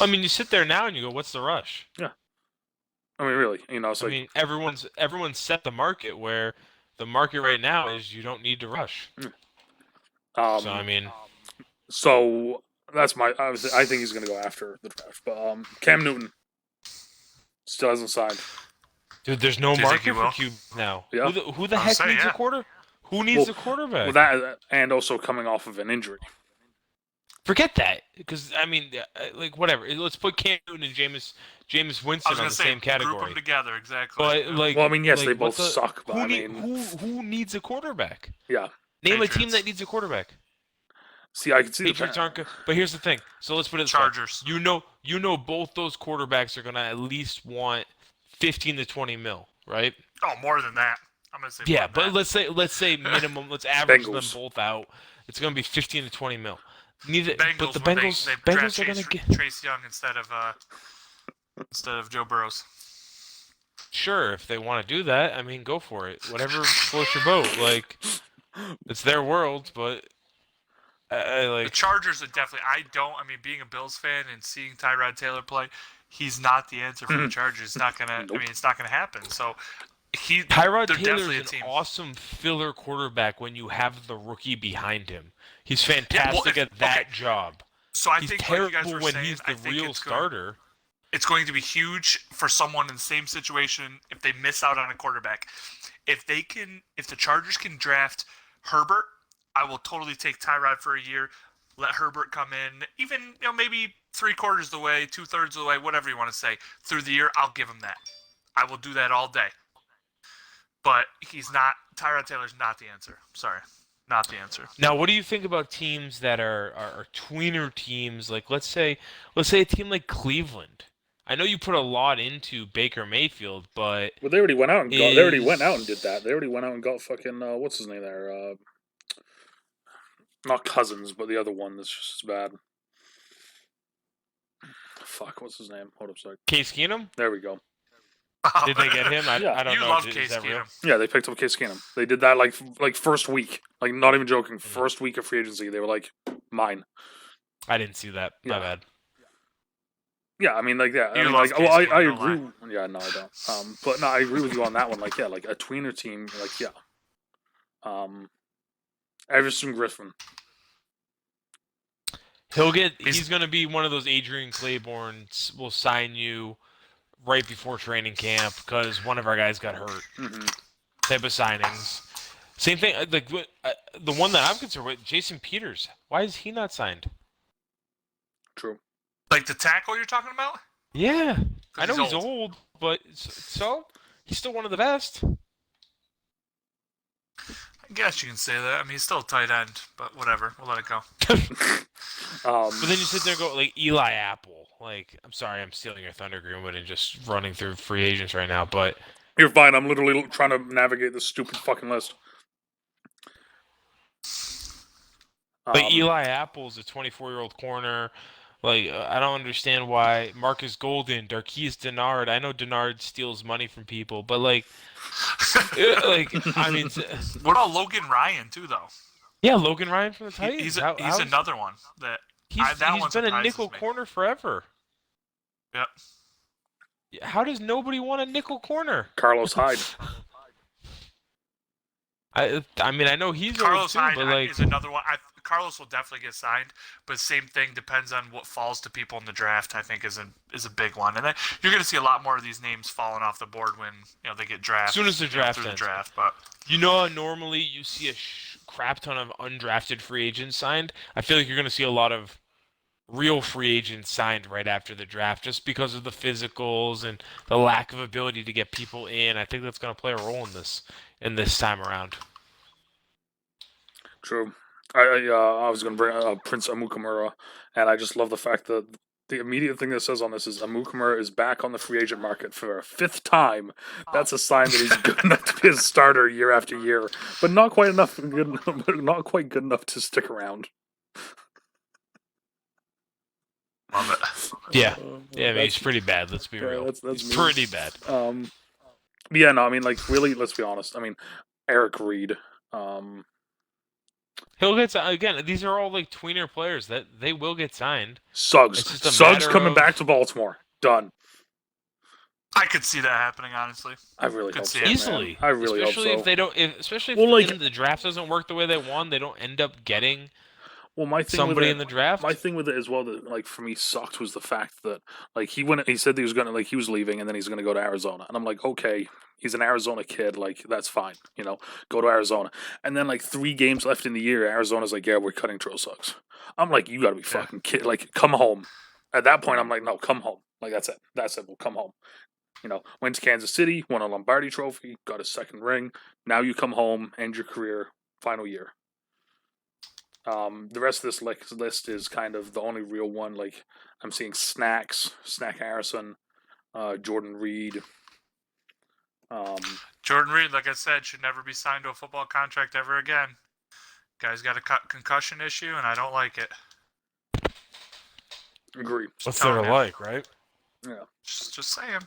I mean, you sit there now and you go, "What's the rush?" Yeah. I mean, really, you know, it's I like mean, everyone's set the market where the market right now is you don't need to rush. So I mean, so that's my. I think he's going to go after the draft, but Cam Newton still hasn't signed. dude, there's no Do you think he market for will? QB now. Yeah. Who the heck needs a quarter? Who needs a quarterback? Well, that and also coming off of an injury. Forget that, because I mean, like whatever. Let's put Cam Newton and Jameis Winston on the same category. Group them together, exactly. But like, well, I mean, yes, like, they both suck. But who needs a quarterback? Yeah. Name Patriots. a team that needs a quarterback. See, I can see Patriots aren't good. But here's the thing. So let's put it this Chargers. way. You know, both those quarterbacks are gonna at least want 15 to 20 mil, right? Oh, more than that. I'm gonna say. Yeah, but more than let's say minimum. Let's average them Bengals. both out. It's gonna be 15 to 20 mil. Neither, that. but the when Bengals, they draft Bengals are gonna Chase, get. Trace Young instead of Joe Burrows. Sure, if they want to do that, I mean, go for it. Whatever floats your boat. Like, it's their world, but I like. The Chargers are definitely. I mean, being a Bills fan and seeing Tyrod Taylor play, he's not the answer for the Chargers. It's not gonna. Nope. I mean, it's not gonna happen. So Tyrod they're Taylor's definitely a an team. awesome filler quarterback when you have the rookie behind him. He's fantastic at that job. So I He's think, like terrible you guys were when saying, he's I the think real starter. It's going to be huge for someone in the same situation if they miss out on a quarterback. If the Chargers can draft Herbert, I will totally take Tyrod for a year. Let Herbert come in, even maybe 3/4 of the way, 2/3 of the way, whatever you want to say, through the year. I'll give him that. I will do that all day. But Tyrod Taylor's not the answer. Sorry, not the answer. Now, what do you think about teams that are tweener teams? Like, let's say a team like Cleveland. I know you put a lot into Baker Mayfield, but Well, they already went out and got. They already went out and did that. They already went out and got fucking what's his name there? Not Cousins, but the other one that's just as bad. Fuck, what's his name? Hold up, sorry. Case Keenum. There we go. Did they get him? Yeah. I don't You know. love Is Case that real? Keenum. Yeah, they picked up Case Keenum. They did that like first week. Like, not even joking. First week of free agency, they were like, mine. I didn't see that. My Yeah. bad. Yeah, I mean, like, yeah. You I mean, love like, Case I Keenum, don't agree. Yeah, no, I don't. But no, I agree with you on that one. Like, yeah, like a tweener team. Like, yeah. Everson Griffin. He's going to be one of those Adrian Claiborne's will sign you right before training camp because one of our guys got hurt. Mm-hmm. Type of signings. Same thing. Like the one that I'm concerned with, Jason Peters. Why is he not signed? True. Like the tackle you're talking about? Yeah, I know he's he's old. old, but so he's still one of the best. I guess you can say that. I mean, he's still a tight end, but whatever. We'll let it go. But then you sit there and go like Eli Apple. Like, I'm sorry, I'm stealing your thunder, Greenwood, and just running through free agents right now. But You're fine. I'm literally trying to navigate this stupid fucking list. like Eli Apple's a 24-year-old corner. Like, I don't understand why Marcus Golden, Darquise Dennard. I know Dennard steals money from people, but like I mean, What about Logan Ryan too, though? yeah, Logan Ryan from the Titans. He's How's- another one that He's that one been a surprises nickel me. corner forever. Yep. How does nobody want a nickel corner? Carlos Hyde. I mean, I know he's old Carlos too, Hyde but like, is another one. Carlos will definitely get signed, but same thing depends on what falls to people in the draft. I think is a big one, and then you're going to see a lot more of these names falling off the board when they get as drafted. soon as the draft through ends. the draft, but Normally you see a crap ton of undrafted free agents signed. I feel like you're going to see a lot of real free agents signed right after the draft just because of the physicals and the lack of ability to get people in. I think that's going to play a role in this time around. True. I was going to bring Prince Amukamura, and I just love the fact that the immediate thing that says on this is Amukamura is back on the free agent market for a 5th time. That's a sign that he's good enough to be a starter year after year, but not quite good enough to stick around. love it. Yeah, I mean, he's pretty bad. Let's be real. That's He's pretty bad. Yeah, no, I mean, like, really, let's be honest. I mean, Eric Reed. He'll get again. These are all like tweener players that they will get signed. Suggs coming back to Baltimore. Done. I could see that happening, honestly. I really hope so. Easily. I really especially hope so. If they don't, especially if the draft doesn't work the way they want, they don't end up getting somebody in the draft. My thing with it as well that like for me sucked was the fact that like he said that he was leaving and then he's gonna go to Arizona. And I'm like, okay, he's an Arizona kid, like that's fine, go to Arizona. And then like 3 games left in the year, Arizona's like, yeah, we're cutting Trill Suggs. I'm like, you gotta be fucking kid, like come home. At that point I'm like, no, come home. Like that's it, we'll come home. Went to Kansas City, won a Lombardi trophy, got a 2nd ring. Now you come home, end your career, final year. The rest of this list is kind of the only real one. Like I'm seeing Snack Harrison, Jordan Reed. Jordan Reed, like I said, should never be signed to a football contract ever again. Guy's got a concussion issue, and I don't like it. Agree. What's there like, right? Yeah. Just saying.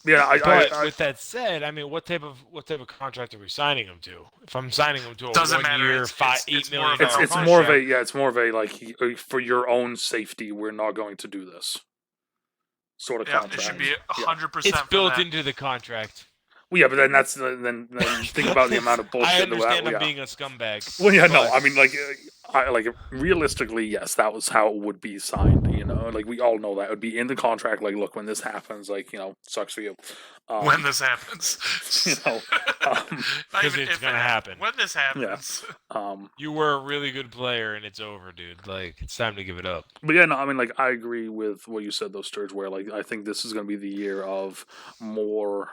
Yeah. But with that said, I mean, what type of contract are we signing him to? If I'm signing him to a 1 year, $8 million, it's more of a it's more of a like for your own safety, we're not going to do this sort of contract. It should be 100%. It's built into the contract. Well, yeah, but then then think about the amount of bullshit. I understand I'm being a scumbag. Well, yeah, no, I mean, like realistically, yes, that was how it would be signed. Like we all know that it would be in the contract. Like, look, when this happens, like sucks for you. When this happens, because it's gonna happen. When this happens, you were a really good player, and it's over, dude. Like, it's time to give it up. But yeah, no, I mean, like I agree with what you said, though, Sturge. Where like I think this is gonna be the year of more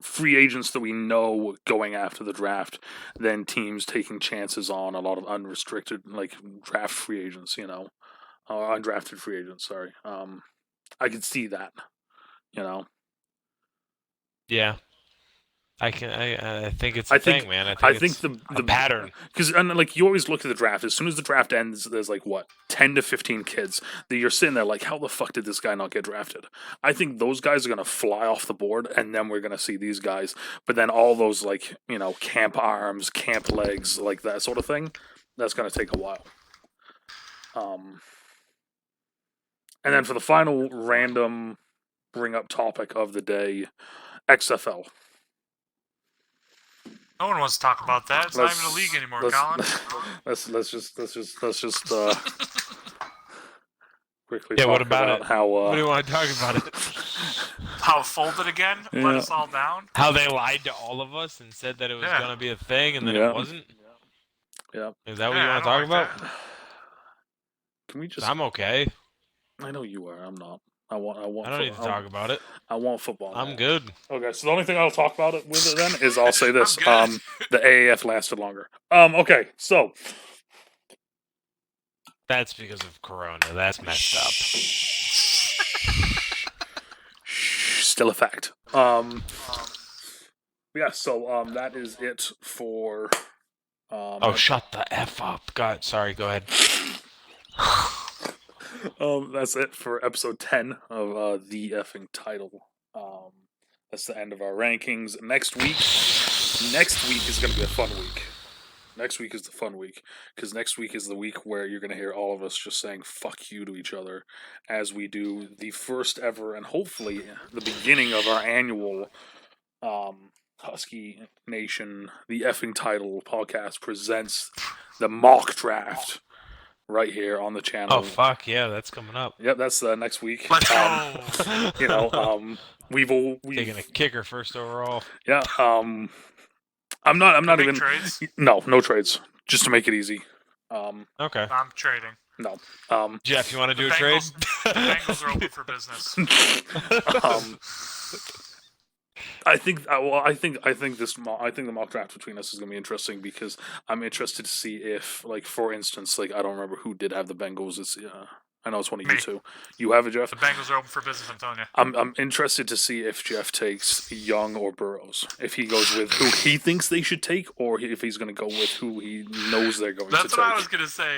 free agents that we know going after the draft than teams taking chances on a lot of unrestricted like draft free agents, undrafted free agents, sorry. I could see that, Yeah. I think it's a thing, man. I think it's the pattern. Because like you always look at the draft. As soon as the draft ends, there's like 10 to 15 kids that you're sitting there like, how the fuck did this guy not get drafted? I think those guys are gonna fly off the board, and then we're gonna see these guys. But then all those like camp arms, camp legs, like that sort of thing, that's gonna take a while. And then for the final random bring up topic of the day, XFL. No one wants to talk about that. It's not even a league anymore, Colin. Let's just quickly talk what about it? How what do you want to talk about it? How it folded again? Yeah. Let us all down? How they lied to all of us and said that it was going to be a thing and then it wasn't? Yeah. Is that what you want to talk about? Can we just... I'm okay. I know you are. I'm not. I don't need to talk about it. I want football. I'm good. Okay, so the only thing I'll talk about it with it then is I'll say this. The AAF lasted longer. Okay, so that's because of Corona. That's messed up. Still a fact. Yeah, so that is it for shut the F up. God, sorry, go ahead. That's it for episode 10 of the effing title. That's the end of our rankings. Next week is going to be a fun week. Next week is the fun week, because next week is the week where you're going to hear all of us just saying fuck you to each other as we do the first ever and hopefully the beginning of our annual Husky Nation, the effing title podcast presents the mock draft right here on the channel. Oh fuck yeah, that's coming up. Yep, that's next week. Let's go. You know, we've Taking a kicker first overall. yeah. I'm not Make even trades? no trades, just to make it easy. Okay. I'm trading. No. Jeff, you want to do a The trade? Bengals are open for business. I think the mock draft between us is going to be interesting because I'm interested to see if, like, for instance, like, I don't remember who did have the Bengals. It's I know it's one of you Me. two. You have it, Jeff. The Bengals are open for business, I'm telling you. I'm interested to see if Jeff takes Young or Burrows. If he goes with who he thinks they should take, or if he's going to go with who he knows they're going to take. That's what I was going to say.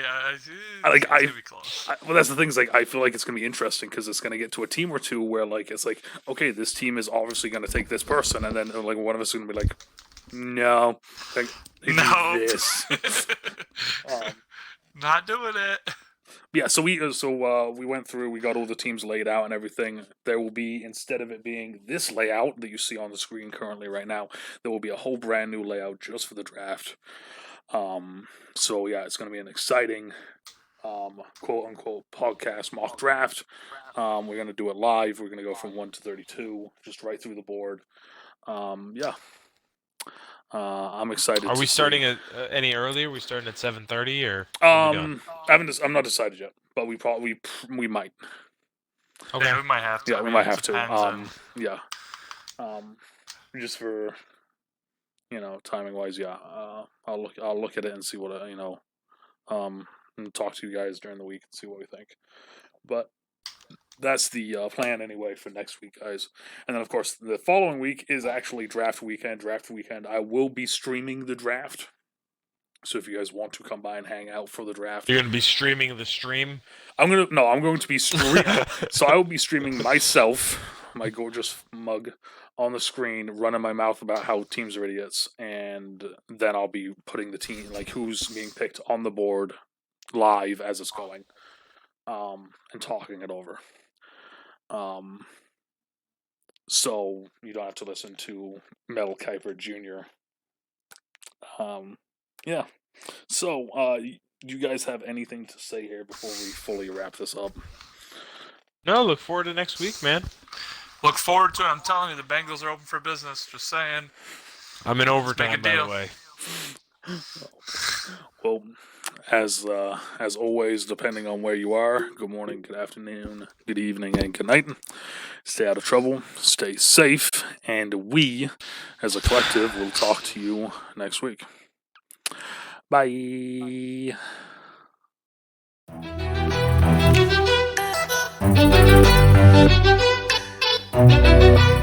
Like, it's going to be close. Well, that's the thing. Is, like, I feel like it's going to be interesting because it's going to get to a team or two where, like, it's like, okay, this team is obviously going to take this person, and then like one of us is going to be like, no, like, they do No. this. Not doing it. Yeah, so we went through, we got all the teams laid out and everything. There will be, instead of it being this layout that you see on the screen currently right now, there will be a whole brand new layout just for the draft. So yeah, it's going to be an exciting quote unquote podcast mock draft. We're going to do it live. We're going to go from 1 to 32, just right through the board. Yeah. I'm excited. Are we starting at any earlier? Are we starting at 7:30 or? I'm not decided yet, but we might. Okay. Yeah, we might have to. Yeah, I we mean, might it have to. depends on- Yeah. Just for timing wise, yeah. I'll look at it and see what and talk to you guys during the week and see what we think. But that's the plan anyway for next week, guys. And then, of course, the following week is actually draft weekend. I will be streaming the draft. So if you guys want to come by and hang out for the draft, You're going to be streaming the stream? I'm going to be so I will be streaming myself, my gorgeous mug, on the screen, running my mouth about how teams are idiots, and then I'll be putting the team, like, who's being picked on the board live as it's going, and talking it over. So you don't have to listen to Mel Kiper Jr. Yeah. So, you guys have anything to say here before we fully wrap this up? No, look forward to next week, man. Look forward to it. I'm telling you, the Bengals are open for business. Just saying. I'm in overtime, make a by the deal. way. Well, as always, depending on where you are, good morning, good afternoon, good evening, and good night. Stay out of trouble, stay safe, and we, as a collective, will talk to you next week. Bye. Thank you.